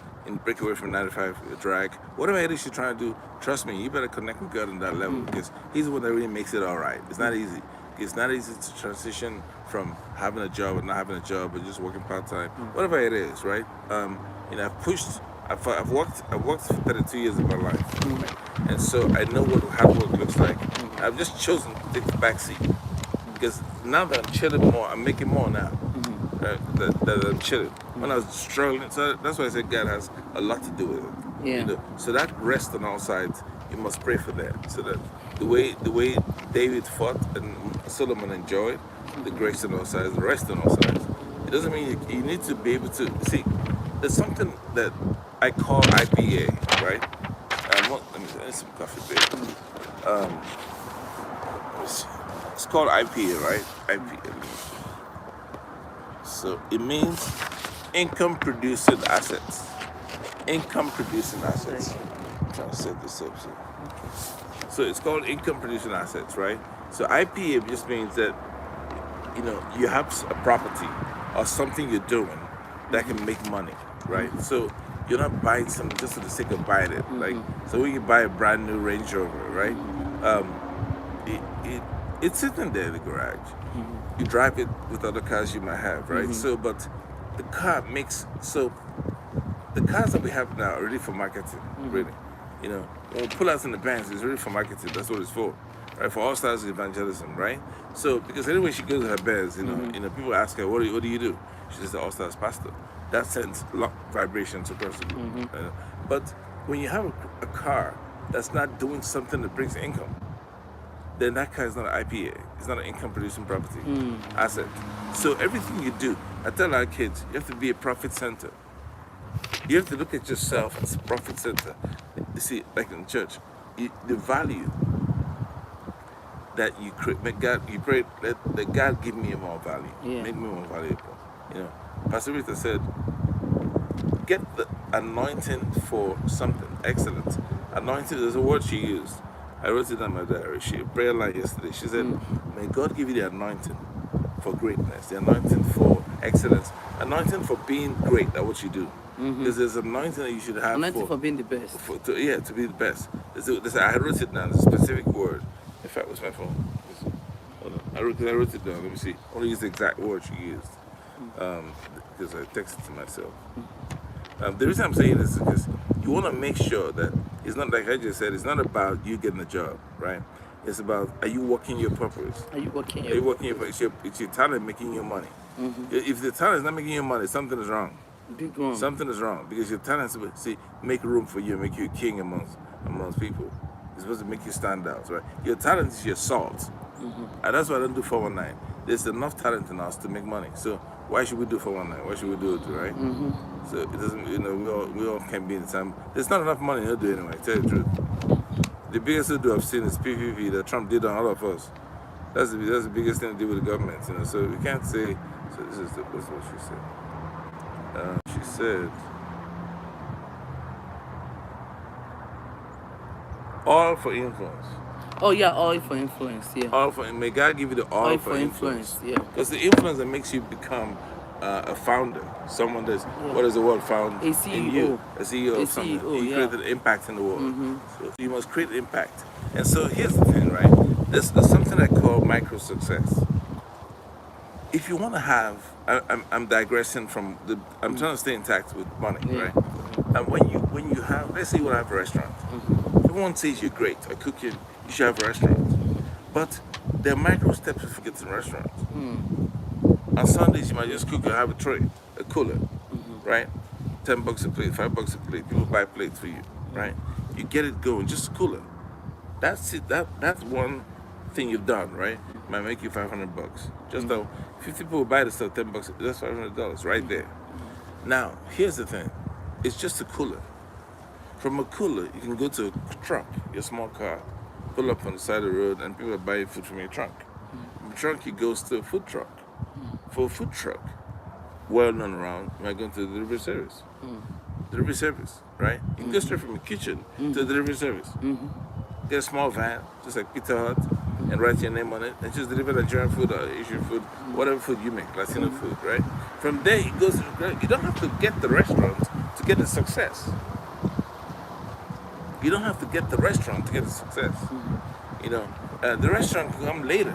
break away from 95 drag. Whatever it is you're trying to do, trust me, you better connect with God on that level, because He's the one that really makes it all right. It's not easy. It's not easy to transition from having a job and not having a job, or just working part time. Whatever it is, right? I've pushed. I've worked for 32 years of my life, and so I know what hard work looks like. I've just chosen to take the back seat, because now that I'm chilling more, I'm making more now. That I'm chilling. When I was struggling, so that's why I said God has a lot to do with it. Yeah. So that rest on all sides, you must pray for that, so that the way David fought and Solomon enjoyed the grace on all sides, the rest on all sides. It doesn't mean you need to be able to see. There's something that I call IPA, right? Let me get some coffee, babe. Let me see. It's called IPA, right? IPA. So it means income producing assets. Income producing assets. I'm trying to set this up. So it's called income producing assets, right? So IPA just means that you have a property or something you're doing that can make money, right? So you're not buying something just for the sake of buying it. Like, so when you buy a brand new Range Rover, right? It's sitting there in the garage. You drive it with other cars you might have, right? So, but the car makes the cars that we have now are ready for marketing, really. When we pull out in the bands, it's ready for marketing. That's what it's for, right? For all stars of evangelism, right? So, because anyway she goes to her bands, people ask her, what do you do? She says, the all stars pastor. That sends vibrations across the group. But when you have a car that's not doing something that brings income, then that car is not an IPA. It's not an income producing property asset. So everything you do, I tell our kids, you have to be a profit center. You have to look at yourself as a profit center. You see, like in church, the value that you create, you pray, let God give me more value, make me more valuable. Pastor Rita said, get the anointing for something. Excellent. Anointing is a word she used. I wrote it down in my diary. She prayer line yesterday. She said, may God give you the anointing for greatness, the anointing for excellence, anointing for being great at what you do. Because there's an anointing that you should have for being the best. To be the best. I wrote it down, there's a specific word. In fact, what's my phone? Hold on. I wrote it down. Let me see. I want to use the exact word she used. Because I texted to myself. The reason I'm saying this is because you want to make sure that it's not, like I just said, it's not about you getting a job, right? It's about, are you working your purpose? Are you working your purpose? It's your talent making your money. If the talent is not making you money, something is wrong. Big wrong. Something is wrong, because your talent is supposed to make room for you, make you a king amongst people. It's supposed to make you stand out, right? Your talent is your salt. And that's why I don't do 419. There's enough talent in us to make money. So why should we do 419? Why should we do it, right? So it doesn't, we all can't be in the time. There's not enough money to do it anyway, tell you the truth. The biggest do I've seen is PPP that Trump did on all of us. That's the biggest thing to do with the government, So we can't say. So this is what she said. She said, all for influence. Oh yeah, oil for influence. Yeah. May God give you the oil for influence. Yeah. Because the influence that makes you become a founder, someone that's what is the word found? A CEO. You, a CEO of something. You create an impact in the world. So you must create impact. And so here's the thing, right? There's something I call micro success. If you want to have, I'm digressing from I'm trying to stay intact with money, right? And when you have, let's say you want to have a restaurant. Everyone says you're great at cooking, you should have a restaurant. But there are micro steps before you get to the restaurant. On Sundays, you might just cook and have a tray, a cooler, right? $10 a plate, $5 a plate. People buy plates for you, right? You get it going, just a cooler. That's it. That's one thing you've done, right? Might make you $500. Just though 50 people buy the stuff, $10, that's $500 right there. Now, here's the thing. It's just a cooler. From a cooler, you can go to a truck, your small car, pull up on the side of the road, and people are buying food from your trunk. From the trunk, you go to a food truck. For a food truck, well known around, you might go to the delivery service. Delivery service, right? You can go straight from the kitchen to the delivery service. Get a small van, just like Pizza Hut, and write your name on it, and just deliver Nigerian food or Asian food, whatever food you make, Latino food, right? From there, it goes. You don't have to get the restaurant to get the success. You don't have to get the restaurant to get the success. You know, the restaurant can come later,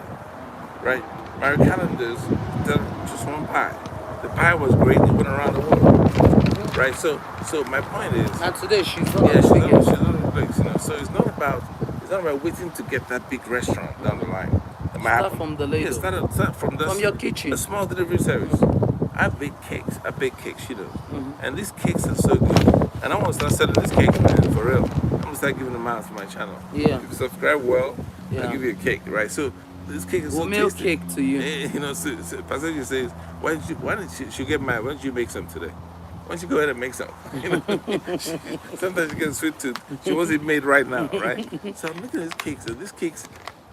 right? Mary Callender's just one pie. The pie was great. It went around the world, right? So my point is. And today she's Yeah, she's on the place, you know. So it's not about waiting to get that big restaurant down the line. Start from the ladle. Yeah, start from your kitchen. A small delivery service. I bake cakes, you know. And these cakes are so good. And I want to start selling these cakes, man, for real. I'm gonna start giving them out to my channel. Yeah. If you subscribe well, I'll give you a cake, right? So this cake is so tasty. We'll mail cake to you. You know, so Pastor says, why didn't she get mad? Why don't you make some today? Why don't you go ahead and make some? You know? Sometimes she gets sweet tooth. She wants it made right now, right? So I'm looking at this cake. So these cakes,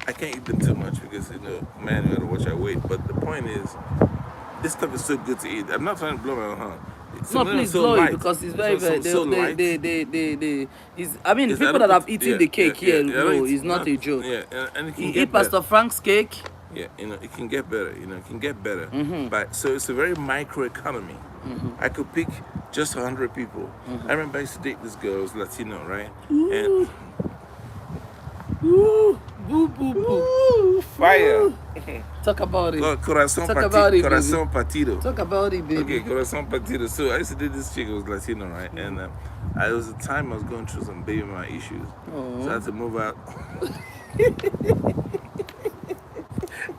I can't eat them too much because, you know, man, you gotta watch our weight. But the point is, this stuff is so good to eat. I'm not trying to blow my own horn. No, please blow it because it's very, very. I mean, the people that have eaten the cake here know it's not a joke. Yeah, and it can You get eat Pastor Franq's cake. Yeah, you know, it can get better. You know, it can get better. But so it's a very micro economy. I could pick just 100 people. I remember I used to date this girl, was Latino, right? And Boo, boo, boo. fire. Talk about it. Corazón Talk about it, baby. Corazón partido. Talk about it, baby. Okay, corazón partido. So I used to date this chick who was Latino, right? And there was a time I was going through some baby mama issues. So I had to move out.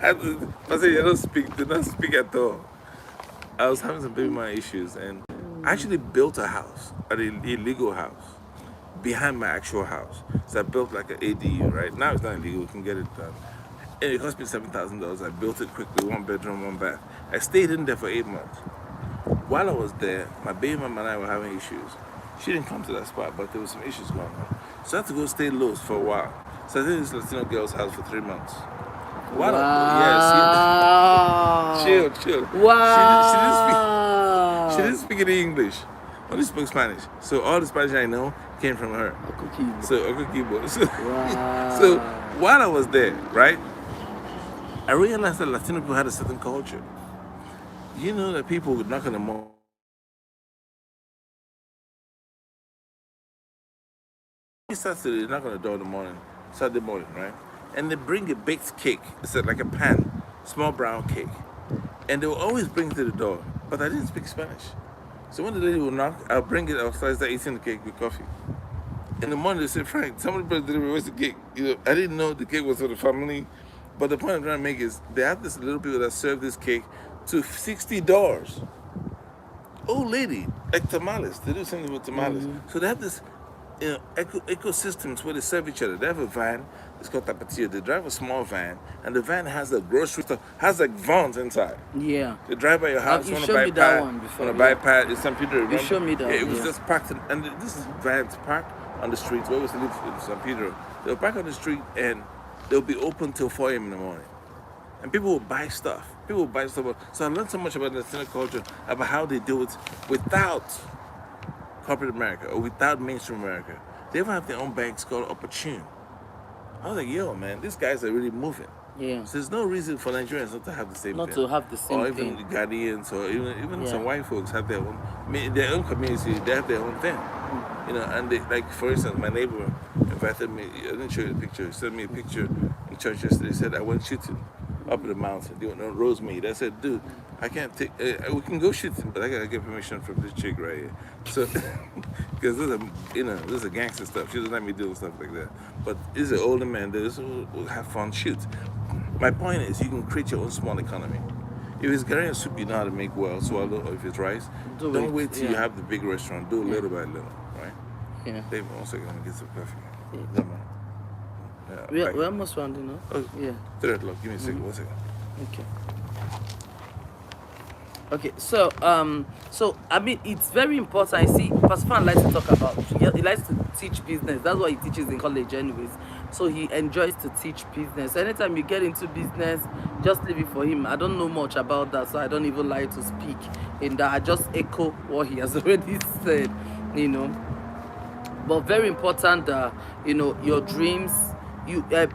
I said, did not speak at all. I was having some baby mama issues, and I actually built a house, an illegal house, behind my actual house. So I built like an ADU, right? Now it's not illegal, we can get it done. And it cost me $7,000. I built it quickly, 1 bedroom, 1 bath. I stayed in there for 8 months. While I was there, my baby mama and I were having issues. She didn't come to that spot, but there was some issues going on. So I had to go stay low for a while. So I stayed in this Latino girl's house for 3 months. Wow. Yeah, chill. Wow. She didn't speak any English. Only spoke Spanish. So all the Spanish I know came from her. So while I was there, right, I realized that Latino people had a certain culture. You know that people would knock on the morning. Saturday, they knock on the door in the morning, Saturday morning, right? And they bring a baked cake. It's like a pan, small brown cake. And they will always bring it to the door. But I didn't speak Spanish. So when the lady will knock, I'll bring it outside, start eating the cake with coffee. In the morning, they say, Frank, somebody better deliver, where's the cake? You know, I didn't know the cake was for the family. But the point I'm trying to make is, they have this little people that serve this cake to $60. Old lady, like tamales. They do something with tamales. So they have this, you know, ecosystems where they serve each other. They have a van, it's called Tapatio. They drive a small van, and the van has a grocery store, has like vans inside. Yeah. They drive by your house, you want to showed buy me that pad, one before, want to buy pad, it's San Pedro. You showed me that, Yeah, it was yeah. just parked, and this van's parked on the streets. We always live in San Pedro. They'll park on the street, and they'll be open till 4 a.m. in the morning. And people will buy stuff. So I learned so much about Latino culture, about how they do it without corporate America or without mainstream America. They even have their own banks called Opportune. I was like, yo, man, these guys are really moving. Yeah. So there's no reason for Nigerians not to have the same Not thing. to have the same or even thing. Ghanaians, or even Yeah. some white folks have their own community. They have their own thing, you know. And they, like, for instance, my neighbor invited me. I didn't show you the picture. He sent me a picture in church yesterday. He said I went shooting up in the mountain, doing Rosemead. I said, dude, I can't take. We can go shooting, but I gotta get permission from this chick right here. So, because this is a gangster stuff. She doesn't let me do stuff like that. But this is an older man. This will have fun shoot. My point is, you can create your own small economy. If it's Ghanaian soup, you know how to make well, swallow, or if it's rice, don't wait till you have the big restaurant. Do little by little, right? Yeah. Dave, 1 second, let me get some coffee. Yeah. Yeah, man. Yeah, We're almost rounding up. Oh, Yeah. 3 o'clock. Give me a second. 1 second. Okay, so I mean, it's very important. I see Pastor Fan likes to talk about. He likes to teach business. That's what he teaches in college, anyways. So he enjoys to teach business. Anytime you get into business, just leave it for him. I don't know much about that, so I don't even like to speak in that. I just echo what he has already said, you know. But very important that your dreams.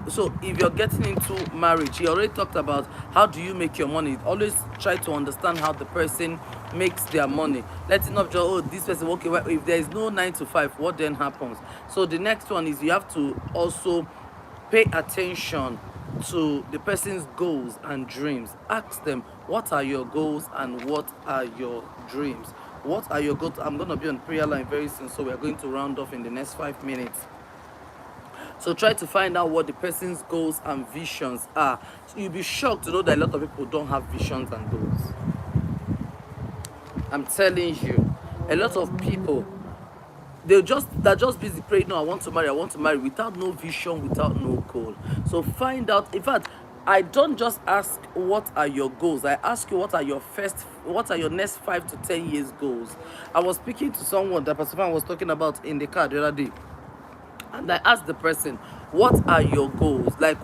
So if you're getting into marriage, you already talked about how do you make your money. Always try to understand how the person makes their money. Let it not just, oh, this person, okay, well, if there is no 9 to 5, what then happens? So the next one is you have to also pay attention to the person's goals and dreams. Ask them, what are your goals and what are your dreams? What are your goals? I'm going to be on prayer line very soon, so we're going to round off in the next 5 minutes. So try to find out what the person's goals and visions are. So you'll be shocked to know that a lot of people don't have visions and goals. I'm telling you, a lot of people, they're just busy praying, no, I want to marry, without no vision, without no goal. So find out. In fact, I don't just ask what are your goals, I ask you what are your next 5 to 10 years goals. I was speaking to someone that Pastor Franq was talking about in the car the other day, and I asked the person, what are your goals? Like,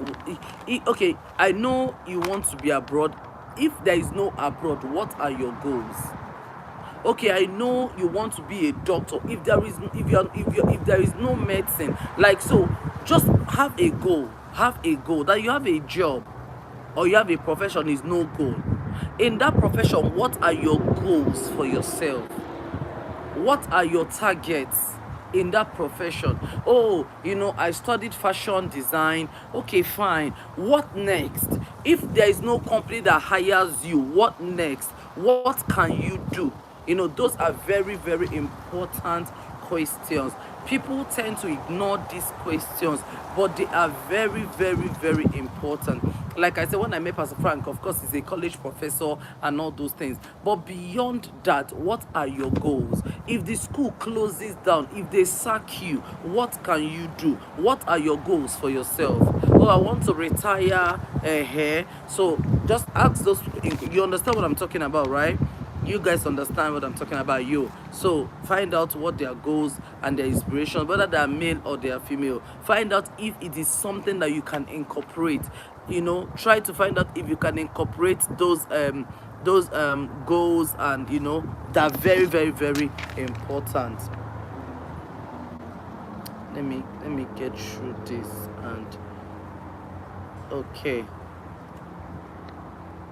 okay, I know you want to be abroad. If there is no abroad, what are your goals? Okay, I know you want to be a doctor. If there is no medicine, like, so just have a goal. Have a goal. That you have a job or you have a profession is no goal. In that profession, what are your goals for yourself? What are your targets in that profession? Oh, I studied fashion design. Okay, fine. What next? If there is no company that hires you, what next? What can you do? Those are very, very important questions. People tend to ignore these questions, but they are very, very, very important. Like I said, when I met Pastor Franq, of course, he's a college professor and all those things. But beyond that, what are your goals? If the school closes down, if they sack you, what can you do? What are your goals for yourself? Oh, I want to retire here. So just ask those people. You understand what I'm talking about, right? You guys understand what I'm talking about. So find out what their goals and their inspiration, whether they are male or they are female. Find out if it is something that you can incorporate. Try to find out if you can incorporate those goals, and they're very, very, very important. Let me get through this. And okay,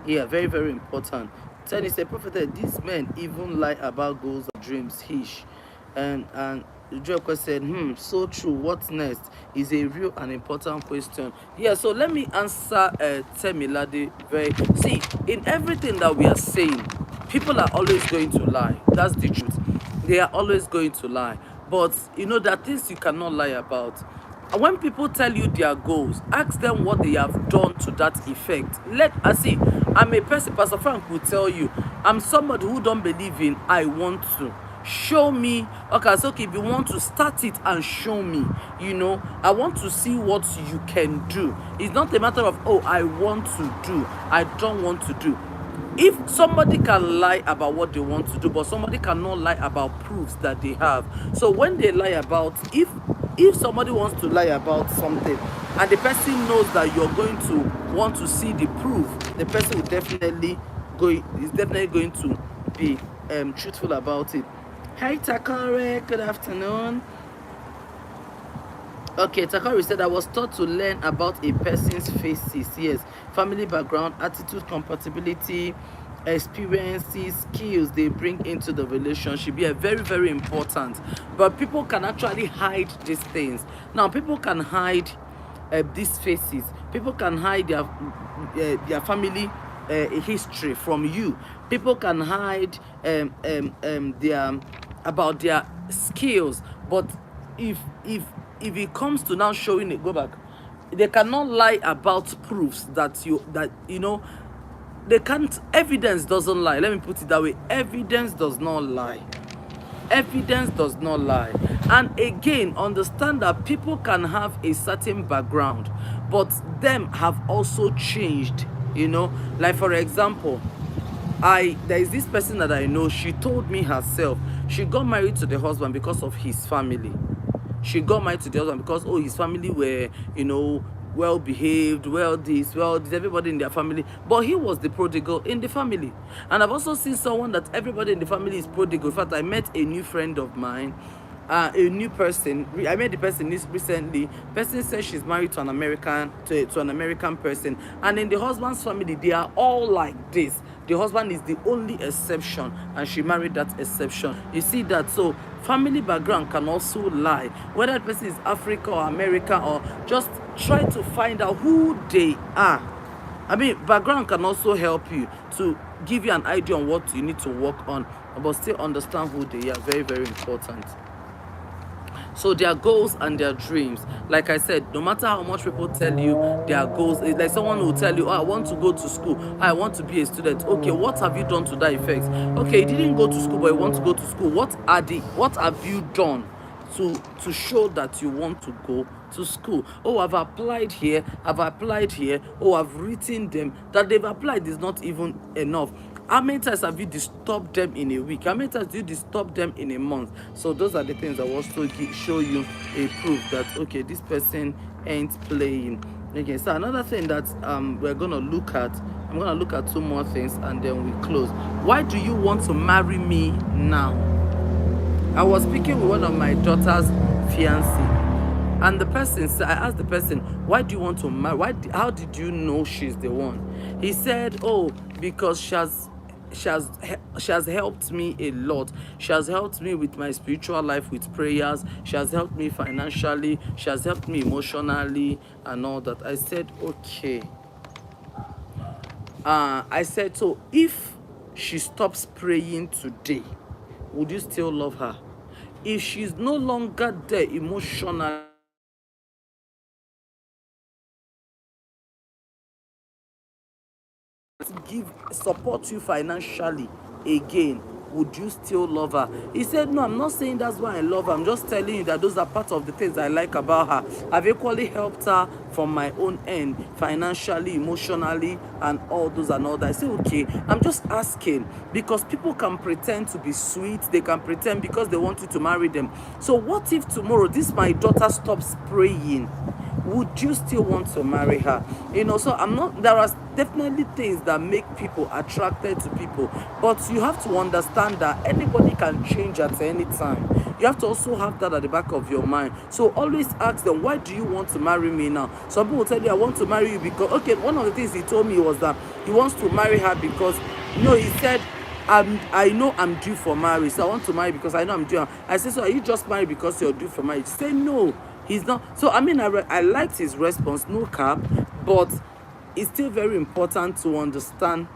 yeah, very, very important. Tenny said, Prophet, these men even lie about goals and dreams. Hish. And Joker said, so true. What's next is a real and important question. Yeah, so let me answer Temilade very. See, in everything that we are saying, people are always going to lie. That's the truth. They are always going to lie. But there are things you cannot lie about. And when people tell you their goals, ask them what they have done to that effect. I'm a person, Pastor Franq will tell you, I'm somebody who don't believe in I want to. Show me. Okay, so if you want to start it and show me, I want to see what you can do. It's not a matter of, oh, I want to do, I don't want to do. If somebody can lie about what they want to do, but somebody cannot lie about proofs that they have. So when they lie about, if somebody wants to lie about something and the person knows that you're going to want to see the proof, the person is definitely going to be truthful about it. Hi Takare, good afternoon. Okay, Takari said, I was taught to learn about a person's faces. Yes, family background, attitude, compatibility, experiences, skills they bring into the relationship. Yeah, very, very important. But people can actually hide these things. Now, people can hide these faces. People can hide their family history from you. People can hide about their skills. But if it comes to now showing it, go back, they cannot lie about proofs that they can't. Evidence doesn't lie. Let me put it that way. Evidence does not lie. Evidence does not lie. And again, understand that people can have a certain background, but them have also changed. Like for example, there is this person that I know. She told me herself she got married to the husband because of his family. She got married to the husband because, his family were, well behaved, well this, everybody in their family. But he was the prodigal in the family. And I've also seen someone that everybody in the family is prodigal. In fact, I met a new friend of mine a new person. I met the person this recently. Person says she's married to an American to an American person, and in the husband's family they are all like this. The husband is the only exception, and she married that exception. You see that? So family background can also lie. Whether the person is Africa or America, or just try to find out who they are. I mean, background can also help you to give you an idea on what you need to work on, but still understand who they are. Very, very important. So their goals and their dreams, like I said, no matter how much people tell you their goals, it's like someone will tell you, oh, I want to go to school, I want to be a student. Okay, what have you done to that effect? Okay, you didn't go to school, but you want to go to school. What have you done to show that you want to go to school? Oh, I've applied here, oh, I've written them. That they've applied is not even enough. How many times have you disturbed them in a week? How many times do you disturb them in a month? So those are the things that will also show you a proof that, okay, this person ain't playing. Okay, so another thing that we're gonna look at, I'm gonna look at two more things and then we close. Why do you want to marry me now? I was speaking with one of my daughter's fiancé, and the person said, I asked the person, why do you want to marry? How did you know she's the one? He said, oh, because she has helped me a lot. She has helped me with my spiritual life, with prayers. She has helped me financially. She has helped me emotionally and all that. I said, okay. I said, so if she stops praying today, would you still love her? If she's no longer there emotionally, support you financially again, would you still love her? He said, no, I'm not saying that's why I love her. I'm just telling you that those are part of the things I like about her. I've equally helped her from my own end, financially, emotionally, and all those and all that. I say, okay, I'm just asking because people can pretend to be sweet. They can pretend because they want you to marry them. So what if tomorrow this my daughter stops praying? Would you still want to marry her? So there are definitely things that make people attracted to people, but you have to understand that anybody can change at any time. You have to also have that at the back of your mind. So always ask them, why do you want to marry me now? Some people tell you, I want to marry you because, okay, one of the things he told me was that he wants to marry her because, he said, I know I'm due for marriage, so I want to marry because I know I'm due. I said, so are you just married because you're due for marriage? Say no, he's not. So I mean, I liked his response, no cap, but it's still very important to understand.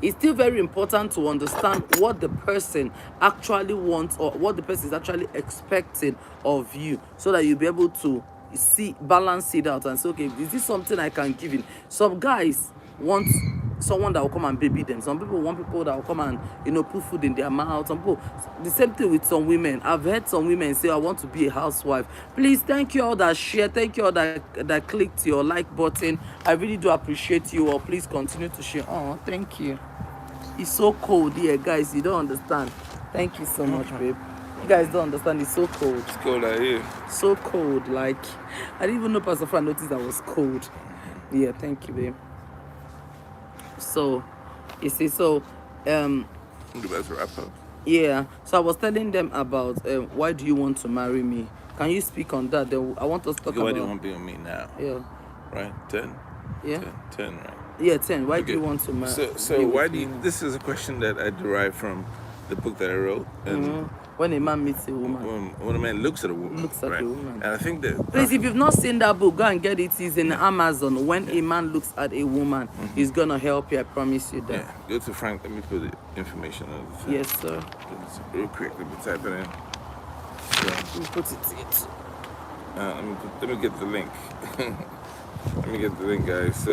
It's still very important to understand what the person actually wants or what the person is actually expecting of you, so that you'll be able to balance it out and say, okay, is this something I can give in? Some guys want someone that will come and baby them. Some people want people that will come and put food in their mouth. Some people, the same thing with some women. I've heard some women say, I want to be a housewife. Please, thank you all that share, thank you all that clicked your like button. I really do appreciate you all. Please continue to share. Oh, thank you. It's so cold here, guys. You don't understand. Thank you so much, babe. You guys don't understand. It's so cold. It's cold out here. So cold. Like, I didn't even know Pastor Frank noticed I was cold. Yeah, thank you, babe. So, you see, The best wrap up. yeah. So I was telling them about why do you want to marry me? Can you speak on that? Then I want us to talk about. Why do you want to be with me now? Yeah. Right, 10. Yeah. 10, right? Yeah, 10. Why do you want to marry? So why do you? This is a question that I derived from the book that I wrote. And when a man meets a woman. When a man looks at a woman. A woman. And I think that. Please, if you've not seen that book, go and get it. It's in Amazon. When a man looks at a woman, he's gonna help you. I promise you that. Yeah. Go to Frank. Let me put the information on the thing. Yes, sir. Real quick. Let me type it in. You put it. Let me get the link. Let me get the link, guys.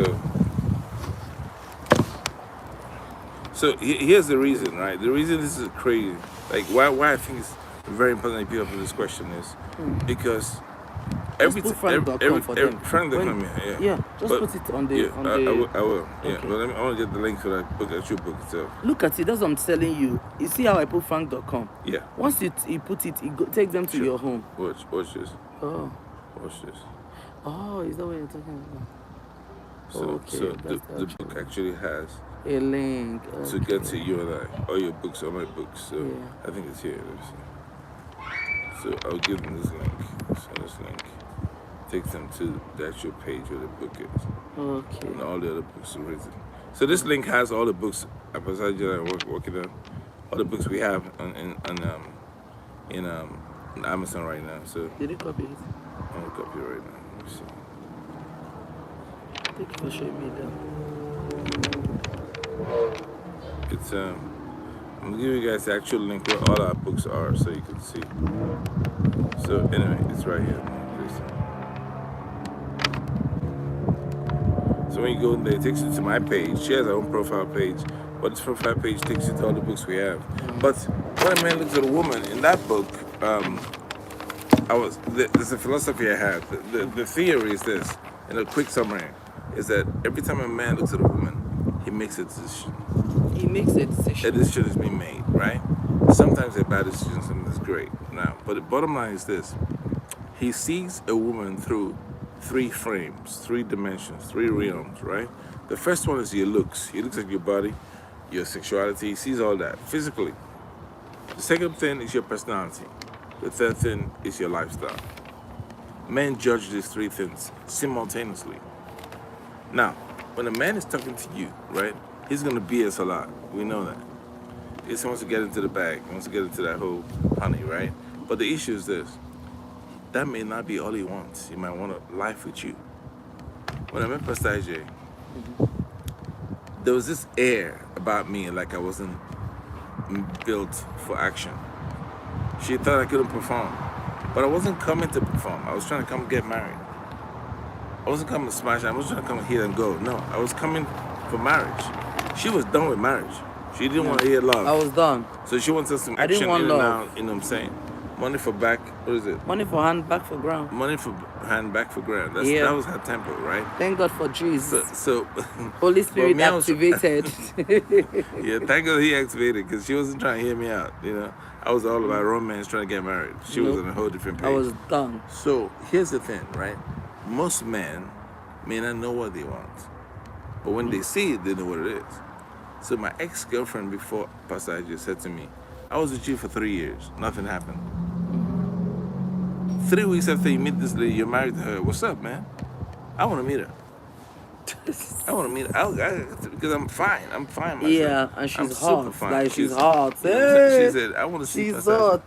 So here's the reason, right? The reason this is crazy, like why I think it's very important that you pick up this question is because Franq.com, yeah. Just put it on the. I will. Yeah, Okay. but I want to get the link for that book, that your book itself. Look at it. That's what I'm telling you. You see how I put Franq.com? Yeah. Once you put it, take them to your home. Watch this. Oh. Watch this. Oh, is that what you're talking about? So, Okay, so the book actually has a link to get to you and I, all your books, all my books. So Yeah. I think it's here. Let me see. So I'll give them this link. So this link takes them to the actual page where the book is. Okay. And all the other books are written. So this link has all the books Apasaji and I working on, all the books we have in Amazon right now. So Did you copy it? I'm gonna copy it right now. Let me see. Thank you for showing me that. It's I'm gonna give you guys the actual link where all our books are so you can see. So anyway, it's right here. So when you go in there, it takes you to my page. She has her own profile page, but this profile page takes you to all the books we have. But when a man looks at a woman, in that book, there's a philosophy I have. The theory is this, in a quick summary, is that every time a man looks at a woman, he makes a decision. He makes a decision. A decision is being made, right? Sometimes they're bad decisions, sometimes great. Now, but the bottom line is this. He sees a woman through 3 frames, 3 dimensions, 3 realms, right? The first one is your looks. He looks at your body, your sexuality. He sees all that physically. The second thing is your personality. The third thing is your lifestyle. Men judge these 3 things simultaneously. Now, when a man is talking to you, right, he's going to BS a lot. We know that. He wants to get into the bag. He wants to get into that whole honey, right? But the issue is this. That may not be all he wants. He might want a life with you. When I met Pastor AJ, there was this air about me like I wasn't built for action. She thought I couldn't perform. But I wasn't coming to perform. I was trying to come get married. I wasn't coming to smash. I wasn't trying to come here and go. No, I was coming for marriage. She was done with marriage. She didn't want to hear love. I was done. So she wants us some I didn't action want in and love. out, you know what I'm saying? Money for back, what is it? Money for hand, back for ground. Money for hand, back for grand. Yeah. That was her tempo, right? Thank God for Jesus. So Holy Spirit me, I was- activated. yeah, thank God he activated because she wasn't trying to hear me out, you know? I was all about romance, trying to get married. She was Nope. on a whole different page. I was done. So here's the thing, right? Most men may not know what they want, but when they see it, they know what it is. So my ex-girlfriend before Pastor Ajay said to me, I was with you for 3 years. Nothing happened. 3 weeks after you meet this lady, you're married to her. What's up, man? I want to meet her. I want to meet her. Because I'm fine. I'm fine myself. Yeah, and I'm she's super hot. fine. Like she's hot. You know what I'm saying? Hey, She said, I want to see she's Pastor Ajay. hot.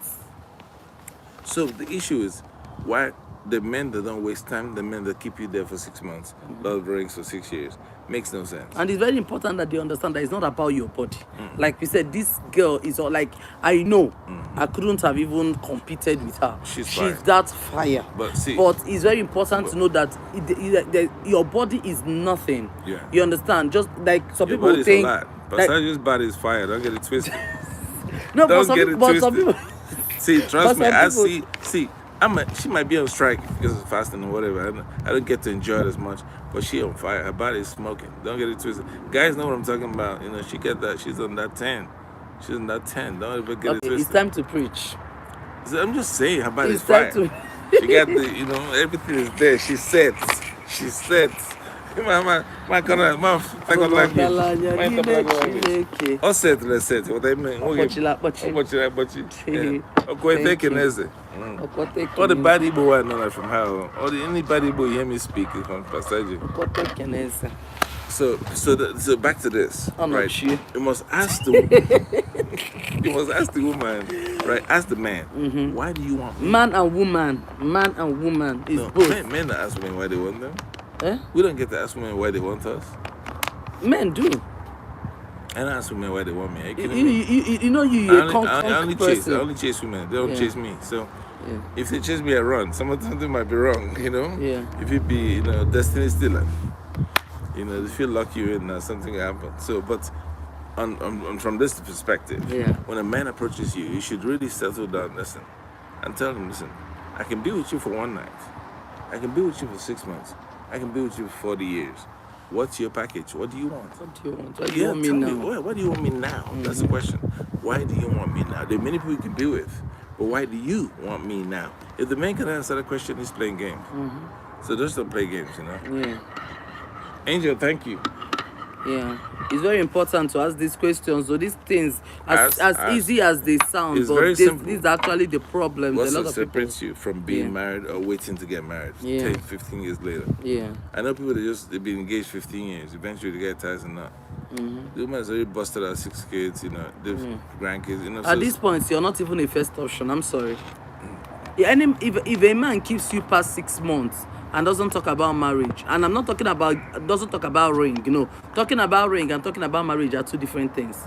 So the issue is why the men that don't waste time, the men that keep you there for 6 months, love rings for 6 years, makes no sense. And it's very important that they understand that it's not about your body. Like we said, this girl is all like, I know I couldn't have even competed with her. She's fire. that fire. But see, But it's very important to know that your body is nothing. Yeah. You understand? Just like some your people body's think. a lot. like- Pastor Ajay's body is fire. Don't get it twisted. no, Don't but some, get people, it but some twisted. people. See, trust me, But I some people- see. She might be on strike because of fasting or whatever. I don't get to enjoy it as much, but she on fire. Her body is smoking. Don't get it twisted. Guys know what I'm talking about. You know, she get that. She's on that 10. She's on that 10. Don't ever get it Okay, twisted. it's time to preach. So I'm just saying, her body is It's time fire. to. She got the, you know, everything is there. She sets. She sets. My corner, my Okay. O set, let's set. What I mean, Ọkpọchila akpọchi. All the bad Igbo I know that from how. All the any bad Igbo you hear me speak is from Pastor Ajay. So back to this, I'm not right? sure. You must ask the woman, right? Ask the man, why do you want me? Man and woman is No, both. men don't ask women why they want them. Eh? We don't get to ask women why they want us. Men do. I don't ask women why they want me. Are you You, kidding me? you know you're a I only person. chase women. They don't Yeah. chase me. So Yeah. if they chase me, I run. Something might be wrong, you know? Yeah. If it be, you know, destiny stealer. You know, they feel lucky you in something happened. So, but on from this perspective, Yeah. when a man approaches you, you should really settle down, listen, and tell him, listen, I can be with you for one night. I can be with you for 6 months. I can be with you for 40 years. What's your package? What do you want? What do you want? What do you want me tell now? what do you want me now? That's the question. Why do you want me now? There are many people you can be with, but why do you want me now? If the man can answer that question, he's playing games. So just don't play games, you know? Yeah. Angel, thank you. Yeah, it's very important to ask these questions. So these things, Ask, as ask. easy as they sound, It's but very simple. these are actually the problems. A What's lot what of people. separates you from Yeah, being married or waiting to get married yeah, 10, 15 years later? yeah. I know people that they've been engaged 15 years. Eventually, they get tired and not. The woman's already busted out 6 kids, they've grandkids, At So this point, you're not even a first option. I'm sorry. Yeah, if a man keeps you past 6 months and doesn't talk about marriage, and I'm not talking about doesn't talk about ring, talking about ring and talking about marriage are two different things.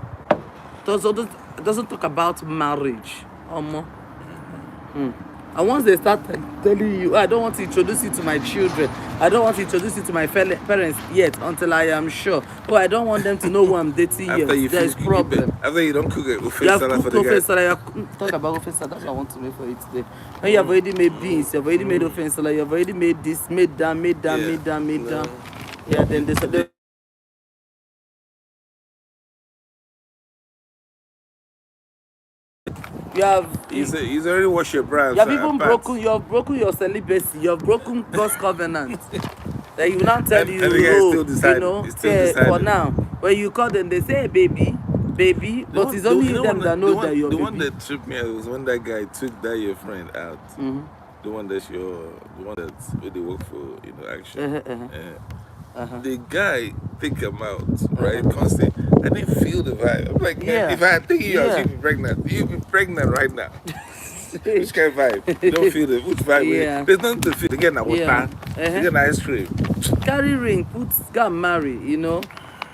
Doesn't talk about marriage, and once they start telling you, I don't want to introduce you to my children, I don't want to introduce you to my parents yet until I am sure. Oh, I don't want them to know who I'm dating yet. after you There is finish, problem. after you don't cook it, we'll You face have salad for cooked the guy. offense salad. Talk about offense salad. That's what I want to make for you today. When you have already made beans, you've already made offense salad, you've already made this, made that, made that, Yeah. made that, made No. that. Yeah, then they you have He's already washed your bra. you have even broken your celibacy, you have broken God's covenant. That you now tell And you, the guy is still deciding. you know, He's still say, deciding. for now, when you call them, they say, hey, baby, but it's only them that know that you're the baby. one that tripped me out was when that guy took that your friend out. The one that's where they work for, Action. The guy take him out, right? Constantly. I didn't feel the vibe. I'm like, man, Yeah. if I had taken you out, Yeah. you'd be pregnant. You'd be pregnant right now. Which kind of vibe? You don't feel it. Which vibe? Yeah. There's nothing to feel. Again, water. Yeah. Again, ice cream. Carry ring, get married,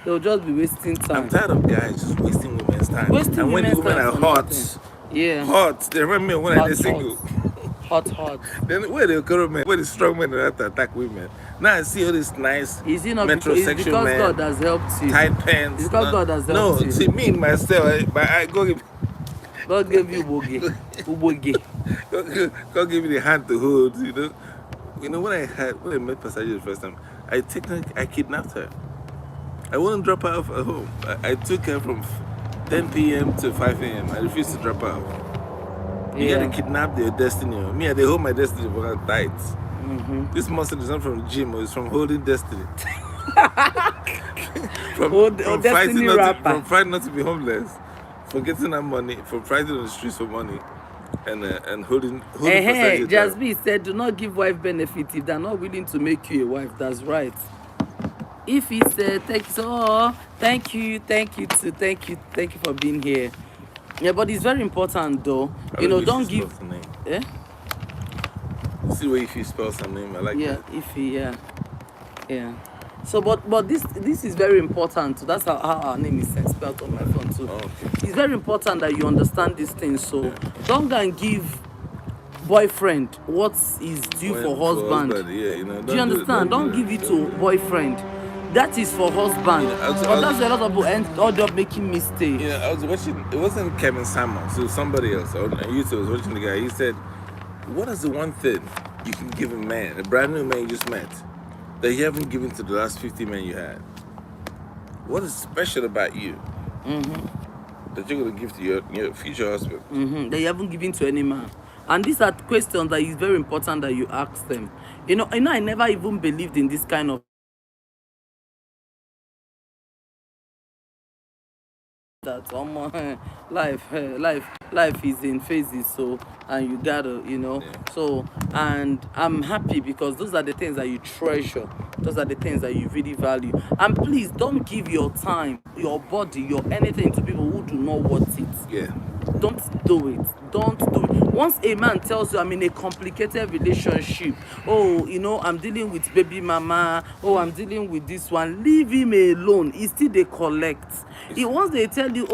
they'll just be wasting time. I'm tired of guys just wasting women's time. Wasting and when the women's women time are for hot, nothing. Yeah. hot, they remember me when Hot, they're single. hot. Then where the corrupt men, where the strong men that have to attack women. Now I see all this nice Is it not because, it's metrosexual because men, God has helped you? tight pants. It's because God has helped you. No, see me myself, I go give, God gave you uboge. go give me the hand to hold. When I met Passager the first time, I kidnapped her. I wouldn't drop her off at home. I took her from 10 p.m. to 5 a.m. I refused to drop her off. You gotta kidnap their destiny. Me, I hold my destiny for her tight. This muscle is not from the gym, it's from holding destiny. from fighting not to be homeless, for getting that money, from fighting on the streets for money, and holding Hey, Jasby said, do not give wife benefit if they're not willing to make you a wife. That's right. If he said, thank you for being here. Yeah, but it's very important though. Don't give. Eh? See where if he spells her name, I like that. Yeah. So, but this is very important too. That's how our name is spelled on my phone too. Oh, okay. It's very important that you understand these things. So, don't go and give boyfriend what is due for husband. Do you understand? Don't give it to boyfriend. That is for husband. But that's a lot of people end up making mistakes. I was watching. It wasn't Kevin Samuels. It was somebody else. On YouTube, I was watching the guy. He said, "What is the one thing you can give a man, a brand new man you just met, that you haven't given to the last 50 men you had? What is special about you that you're gonna give to your future husband? That you haven't given to any man?" And these are questions that is very important that you ask them. I never even believed in this kind of that life is in phases, so, and you gotta so, and I'm happy because those are the things that you treasure, those are the things that you really value. And please don't give your time, your body, your anything to people who do not want it. Don't do it. Once a man tells you, I'm in a complicated relationship, I'm dealing with baby mama, I'm dealing with this one, leave him alone. He still they collect. Once they tell you,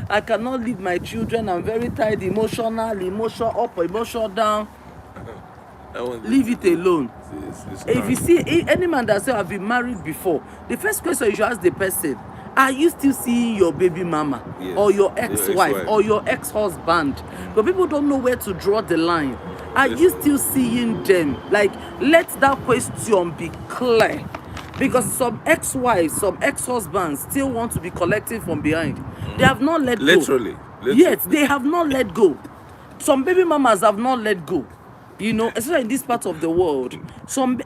I cannot leave my children, I'm very tired, emotion up, emotion down, leave it alone. If you see any man that say I've been married before, the first question you should ask the person, are you still seeing your baby mama? Yes. Or your ex-wife or your ex-husband? But people don't know where to draw the line. Are you still seeing them? Like, let that question be clear. Because some ex-wives, some ex-husbands still want to be collecting from behind. They have not let go. Literally. Yes, they have not let go. Some baby mamas have not let go. Especially in this part of the world.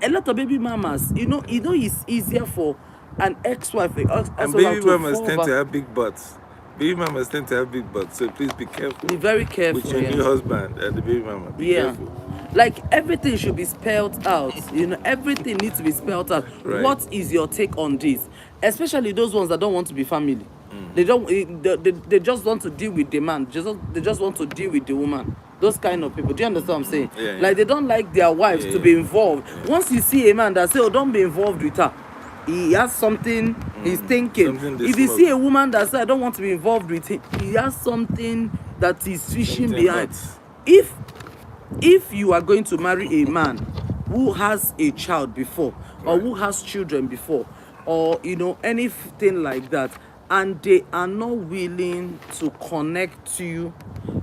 A lot of baby mamas, it's easier for an ex-wife And also baby allowed to mamas fall tend to back. have big butts. Baby mamas tend to have big butts, so please be careful. Be very With careful. your Yeah. new husband and the baby mama. Be Yeah. careful. Like everything should be spelled out. You know, everything needs to be spelled out. Right. What is your take on this? Especially those ones that don't want to be family. They don't. They just want to deal with the man. They just want to deal with the woman. Those kind of people. Do you understand what I'm saying? Yeah, yeah. Like they don't like their wives Yeah, to yeah. be involved. Once you see a man that say, "Oh, don't be involved with her," he has something he's thinking. Something they If you smoke. see a woman that say, "I don't want to be involved with him," he has something that he's fishing Something behind. hot. If you are going to marry a man who has a child before, or Right. who has children before, or you know, anything like that, and they are not willing to connect you,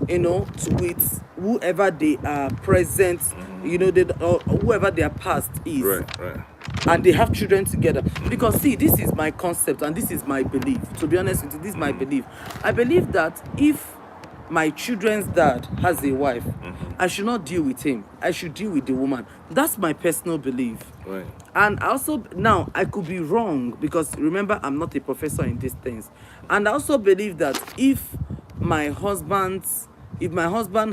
you know, with whoever they are present, you know, or whoever their past is, Right. and they have children together. Because see, this is my concept and this is my belief. To be honest with you, this is my belief. I believe that if my children's dad has a wife, I should not deal with him. I should deal with the woman. That's my personal belief. Right. And also, now I could be wrong, because remember, I'm not a professor in these things. And I also believe that if my husband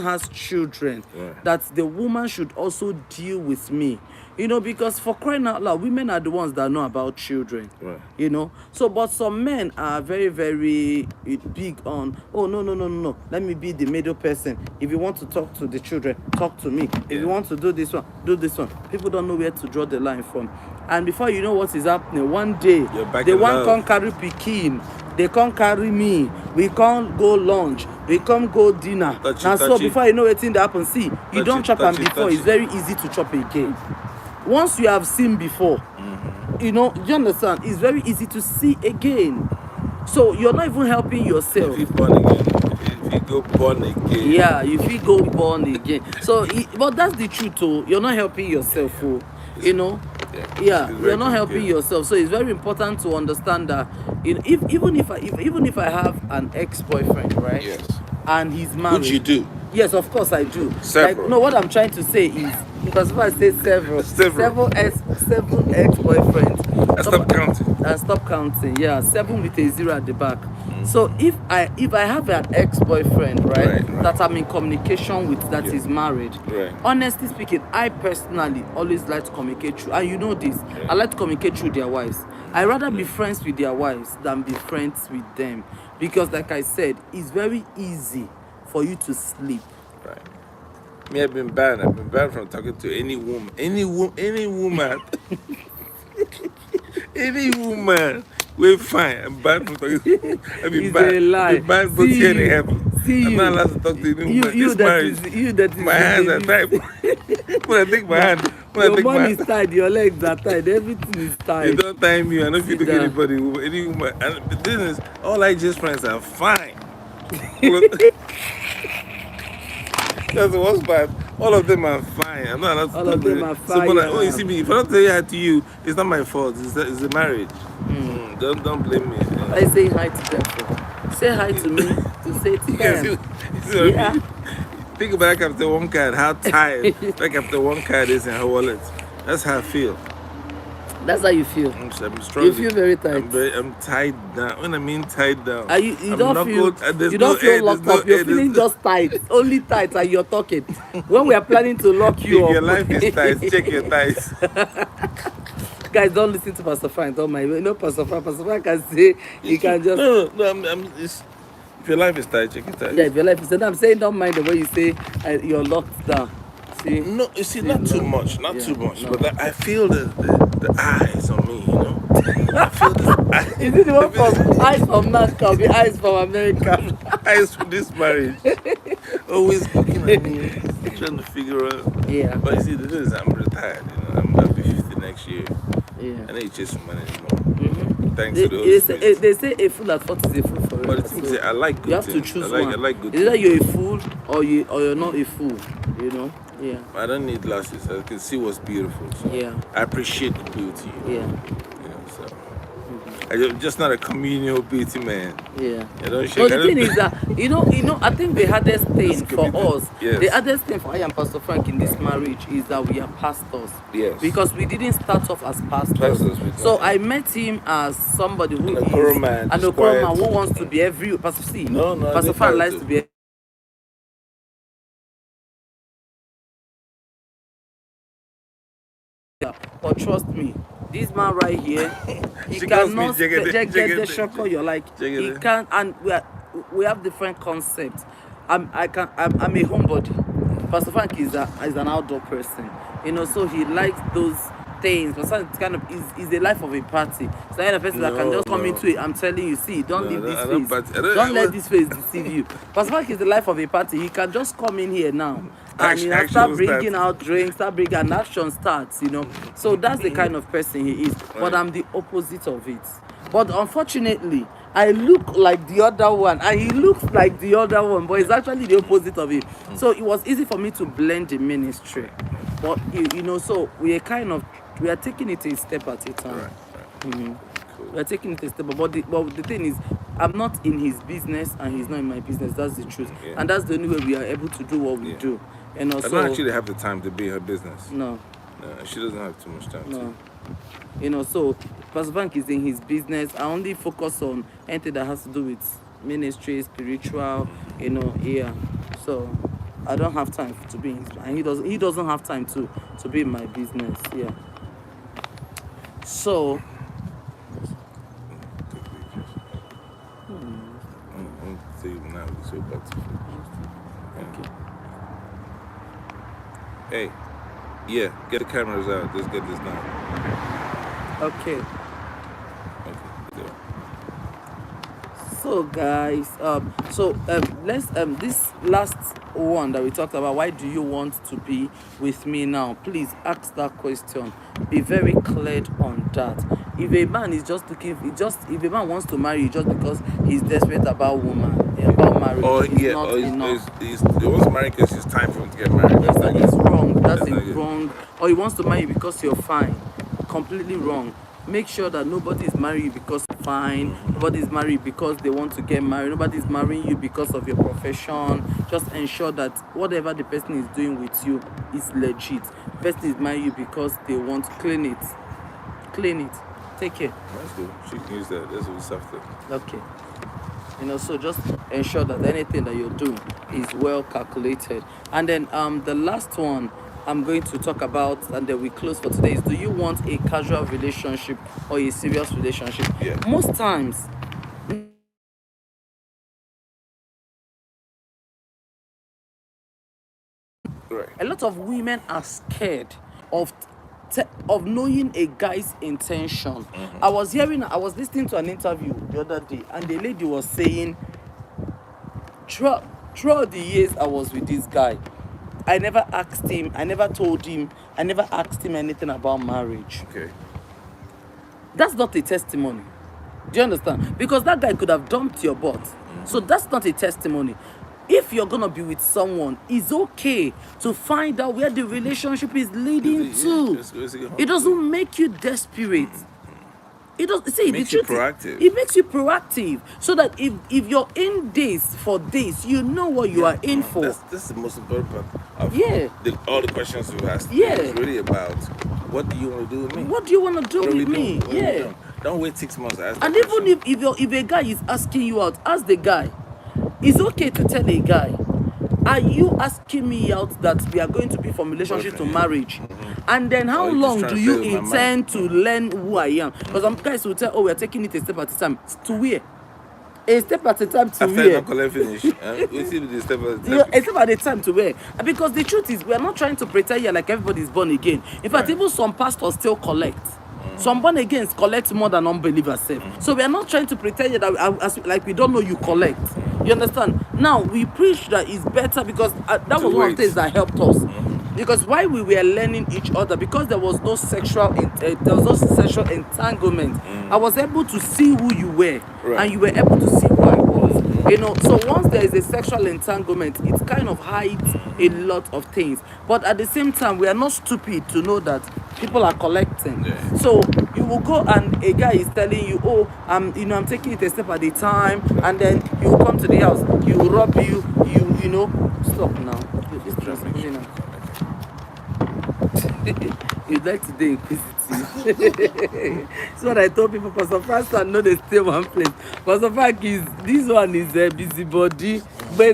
has children, Right. that the woman should also deal with me. You know, because for crying out loud, women are the ones that know about children. Right. You know, so but some men are very, very big on, oh no, let me be the middle person. If you want to talk to the children, talk to me. If you want to do this one, do this one. People don't know where to draw the line from. And before you know what is happening, one day You're back they in want love. come carry pikin, they can't carry me, we can't go lunch, we can't go dinner. Touchy, And so touchy. before you know wetin dey happen, see, you don't chop am touchy, before, touchy. it's very easy to chop again. Once you have seen before, you know, you understand, it's very easy to see again. So you're not even helping yourself. If you born again, if you go born again. Yeah, if you go born again. So, but that's the truth, oh. You're not helping yourself, oh. You know. Yeah, it's you're very not helping complicated. yourself. So it's very important to understand that, you know, even if I have an ex-boyfriend, right? Yes. And he's married. Which you do. Yes, of course I do. Several. Like, no, what I'm trying to say is, because if I say several Several. seven ex-boyfriends. Stop counting. Stop counting. Yeah, 7 with a 0 at the back. So if I have an ex-boyfriend, right, Right. that I'm in communication with, that is married. Right. Honestly speaking, I personally always like to communicate through, and you know this, I like to communicate through their wives. I rather be friends with their wives than be friends with them, because like I said, it's very easy for you to sleep. Right. Me, I've been banned. I've been banned from talking to any woman. Any woman. Any woman. We're fine. I'm banned from talking to. I've been It's banned. a lie. I've been banned both See here and in you. heaven. See I'm you. not allowed to talk to any woman. You This that marriage, is my hands are tied. When I take my hand, when I your take my money is hand, tied, your legs are tied, everything is they tied. don't tie me. I don't feel to Yeah. anybody, any woman. And the thing is, all I just friends are fine. That's the worst part. All of them are fine. I'm not allowed to All talk of to them them. are So, but like, oh, you fire. see me. If I don't tell you hi to you, it's not my fault. It's the marriage. Don't blame me. I say hi to them. Say hi to me to say to You can them. see what I Yeah. mean? Think back after one card, how tired back after one card is in her wallet. That's how I feel. That's how you feel. I'm struggling. You feel very tight. I'm tied down. When I mean tied down, Are you I'm don't feel knuckled, there's you don't no feel air, locked there's up. no You're air, feeling there's just tight. Only tight and you're talking. When we are planning to lock you If up. your life is tight, check your ties. Guys, don't listen to Pastor Frank. Don't mind. You know, Pastor Frank can say he can just. No. If your life is tight, check your ties. Yeah, if your life is said, I'm saying don't mind the way you say you're locked down. See? No, you see, not too much, not Yeah, too much. no. But I feel the eyes on me, you know. I feel this Is it the one from Eyes from NASCAR, the Eyes from America? eyes for this marriage. Always looking at me, trying to figure out. Yeah. But you see, the thing is, I'm retired. You know, I'll be 50 next year. Yeah. I need to chase some money anymore. Thanks They, to those. they say a fool at 40 is a fool forever. But the thing is, I like good you have to things. choose I one. like good Either things. you're a fool or you're not a fool. You know? Yeah. I don't need glasses. I can see what's beautiful. So Yeah. I appreciate the beauty. Yeah. You know, so. I'm just not a communal beauty man. Yeah. I don't shake. But the I don't- thing is that I think the hardest thing That's for committed. us, Yes. the hardest thing for I and Pastor Frank in this marriage is that we are pastors. Yes. Because we didn't start off as pastors. Pastors, we So don't. I met him as somebody who An is Okoro man, an just Okoro man quiet. who wants to be every Pastor. See, No, Pastor they Frank try likes to. to be. But trust me, this man right here, he She calls me cannot Jegede, get the Jegede, shocker. You're like, he Jegede. can't, and we have different concepts. I'm a homebody. Pastor Frank is an outdoor person, so he likes those things. But it's kind of is the life of a party. So kind of person that can just come into it. I'm telling you, see, don't leave this face. Don't let this face deceive you. Pastor Frank is the life of a party. He can just come in here now and Action start bringing starts. out drinks, start bringing and action starts. So that's the kind of person he is. But Right. I'm the opposite of it. But unfortunately, I look like the other one, and he looks like the other one, but it's actually the opposite of it. So it was easy for me to blend the ministry. But so we are taking it a step at a time. Right. Cool. We are taking it a step. But the thing is, I'm not in his business, and he's not in my business. That's the truth, Yeah. and that's the only way we are able to do what we Yeah. do. I don't actually have the time to be her business. No. No, she doesn't have too much time. No. So Pastor Bank is in his business. I only focus on anything that has to do with ministry, spiritual, yeah. So I don't have time to be in his, and he doesn't have time to be in my business. Yeah. So See now we so back to okay. Hey, yeah, get the cameras out. Let's get this done. Okay. Okay, go. So guys, let's this last one that we talked about, why do you want to be with me now? Please ask that question. Be very clear on that. If a man is just looking, if a man wants to marry you just because he's desperate about marriage, it's not enough. He wants to marry because it's time for him to get married. Yes, that is wrong. That's That's not good. wrong. Or he wants to marry you because you're fine. Completely wrong. Make sure that nobody is marrying you because you're fine. Nobody is married because they want to get married. Nobody is marrying you because of your profession. Just ensure that whatever the person is doing with you is legit. The person is marrying you because they want to clean it. Clean it. Take care. That's good. She can use that. That's what it's after. Okay. So just ensure that anything that you're doing is well calculated. And then the last one I'm going to talk about, and then we close for today, is do you want a casual relationship or a serious relationship? Yeah. Most times, Right. a lot of women are scared of knowing a guy's intention. I was listening to an interview the other day, and the lady was saying, throughout the years I was with this guy, I never asked him, I never told him, I never asked him anything about marriage. Okay. That's not a testimony. Do you understand? Because that guy could have dumped your butt. So that's not a testimony. If you're gonna be with someone, it's okay to find out where the relationship is leading to. It doesn't make you desperate. It does. See, Makes the you truth proactive. It makes you proactive, so that if you're in this for this, you know what you are in for. That's the most important part of Yeah. all the questions we've asked. Yeah. It's really about what do you want to do with me? What do you want to do What are we with me? doing? What are we Yeah. doing? Don't wait 6 months to ask that And even question. if a guy is asking you out, ask the guy. It's okay to tell a guy, are you asking me out that we are going to be from relationship to marriage? And then how Or you just long trying do to you play with my intend to learn who I am? Because some guys will tell, oh, we're taking it a step at a time. To where? A step at a time to After where? not collect finish. We see the step of You know, a step at a time to where? Because the truth is, we are not trying to pretend here like everybody's born again. In fact, Right. even some pastors still collect. Some born agains collect more than unbelievers say. So we are not trying to pretend here that like we don't know you collect. You understand? Now we preach that it's better because that was one of the things that helped us. Because while we were learning each other, because there was no sexual entanglement, I was able to see who you were, Right. and you were able to see who I was. You know, so once there is a sexual entanglement, it kind of hides a lot of things. But at the same time, we are not stupid to know that people are collecting. Yeah. So you will go and a guy is telling you, oh, I'm taking it a step at a time, and then he will come to the house, he will rob you, you know, stop now. This thing is moving now. You'd like to be inquisitive. So what I told people, Pastor Frank and know they stay one place. Pastor Frank is, this one is a busybody. No, I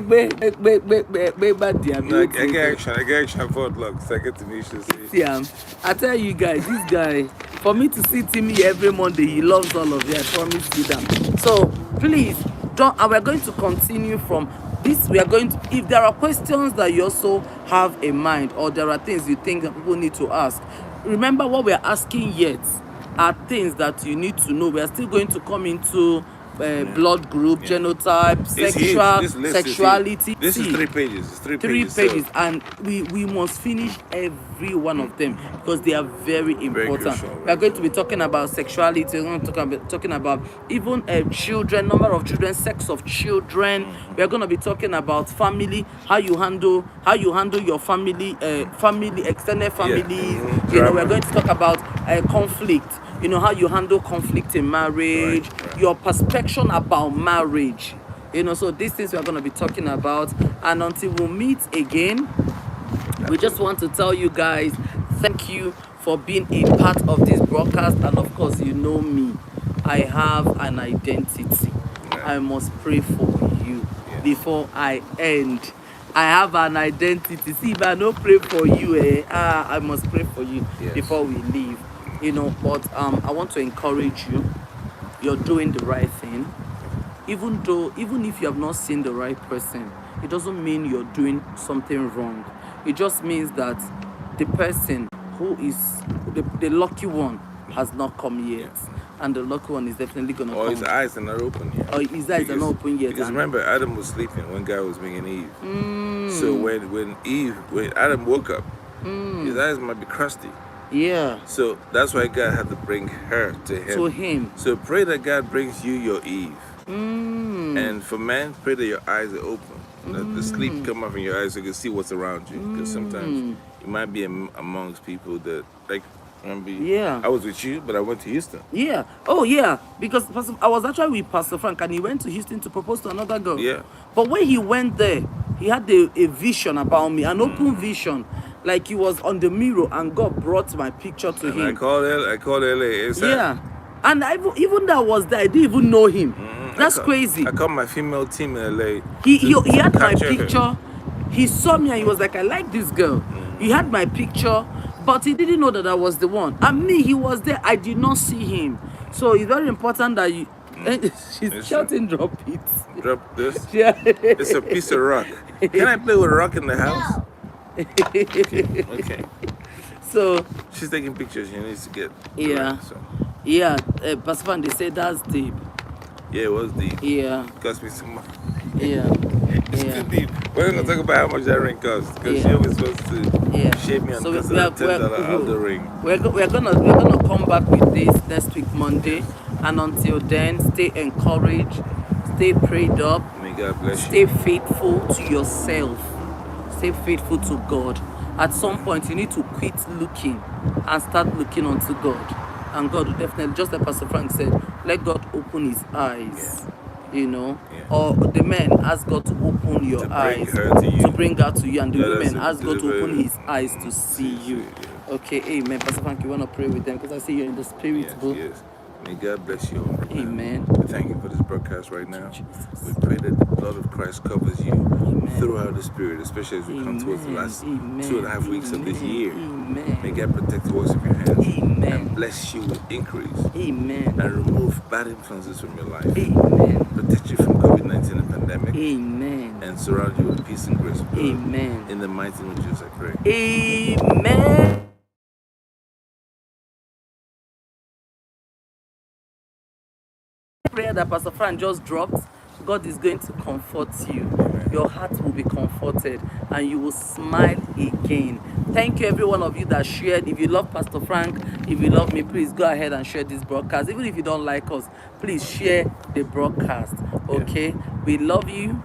get action for luck. Second to me, should say. Yeah, I tell you guys, this guy, for me to see Timmy every Monday, he loves all of you. I promise you that. So please don't. And we're going to continue from this. We are going to. If there are questions that you also have in mind, or there are things you think that people need to ask, remember what we are asking yet are things that you need to know. We are still going to come into blood group, genotype, sexuality. This is 3 pages. It's 3 pages. Pages, and we must finish every one of them because they are very important. crucial, We are going to be talking about sexuality. We're going to be talking about even children, number of children, sex of children. We are going to be talking about family, how you handle your family, extended families. You know, we're going to talk about conflict. You know, how you handle conflict in marriage, your perception about marriage. You know, so these things we are going to be talking about. And until we meet again, we just want to tell you guys, thank you for being a part of this broadcast. And of course, you know me, I have an identity. I must pray for you before I end. I have an identity. See, if I don't pray for you, I must pray for you before we leave. You know, but I want to encourage you. You're doing the right thing. Even if you have not seen the right person, it doesn't mean you're doing something wrong. It just means that the person who is the lucky one has not come yet. And the lucky one is definitely going to come. Or his eyes are not open yet. Or his eyes are not open yet. Because remember, Adam was sleeping when God was making Eve. So when Adam woke up, his eyes might be crusty. Yeah. So that's why God had to bring her to him. So pray that God brings you your Eve. And for men, pray that your eyes are open. That the sleep come up in your eyes so you can see what's around you. Because sometimes you might be amongst people that, like, remember, I was with you, but I went to Houston. Yeah. Oh, yeah. Because I was actually with Pastor Frank, and he went to Houston to propose to another girl. Yeah. But when he went there, he had a vision about me, an open vision. Like he was on the mirror, and God brought my picture to him. I called LA. Yeah. And even that was there, I didn't even know him. That's crazy. I called my female team in LA. He had my picture. He saw me and he was like, I like this girl. He had my picture, but he didn't know that I was the one. And me, he was there. I did not see him. So it's very important that you... She's shouting, drop it. Drop this? Yeah. It's a piece of rock. Can I play with a rock in the house? Okay. So... She's taking pictures. She needs to get... Yeah. Right, so. Yeah. Pastor Van, they say that's deep. Yeah, it was deep. Yeah. It cost me some money. Yeah. It's too deep. We're going to talk about how much that ring cost. Because she was supposed to shave me on the $10 of the ring. We're gonna come back with this next week, Monday. And until then, stay encouraged. Stay prayed up. May God bless you. Stay faithful to yourself. Stay faithful to God. At some point, you need to quit looking and start looking unto God. And God will definitely, just like Pastor Frank said, let God open his eyes. You know, or the men ask God to open your eyes to bring her to you, and the women ask God to open his eyes to see you. Okay, amen. Pastor Frank, you want to pray with them because I see you're in the spirit. Yes. May God bless you all. Amen. We thank you for this broadcast right now. We pray that the blood of Christ covers you throughout the Spirit, especially as we come towards the last 2.5 weeks of this year. May God protect the works of your hands and bless you with increase. And remove bad influences from your life. Protect you from COVID-19 and pandemic. And surround you with peace and grace of God. In the mighty name of Jesus, I pray. Amen. Prayer that Pastor Frank just dropped, God is going to comfort you. your heart will be comforted and you will smile again. Thank you, every one of you that shared. If you love Pastor Frank, if you love me, please go ahead and share this broadcast. Even if you don't like us, please share the broadcast. Okay? We love you.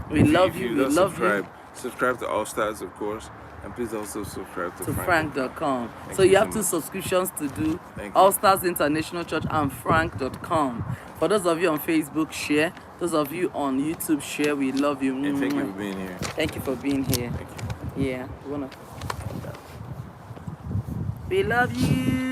We love If you. you We don't love you. subscribe to All Stars, of course, and please also subscribe to To Franq.com. Franq.com. Thank So you so have two much. subscriptions to do. Thank All you. Stars International Church and Franq.com. For those of you on Facebook, share. Those of you on YouTube, share. We love you. And thank you for being here. Thank you for being here. Thank you. Yeah. We love you.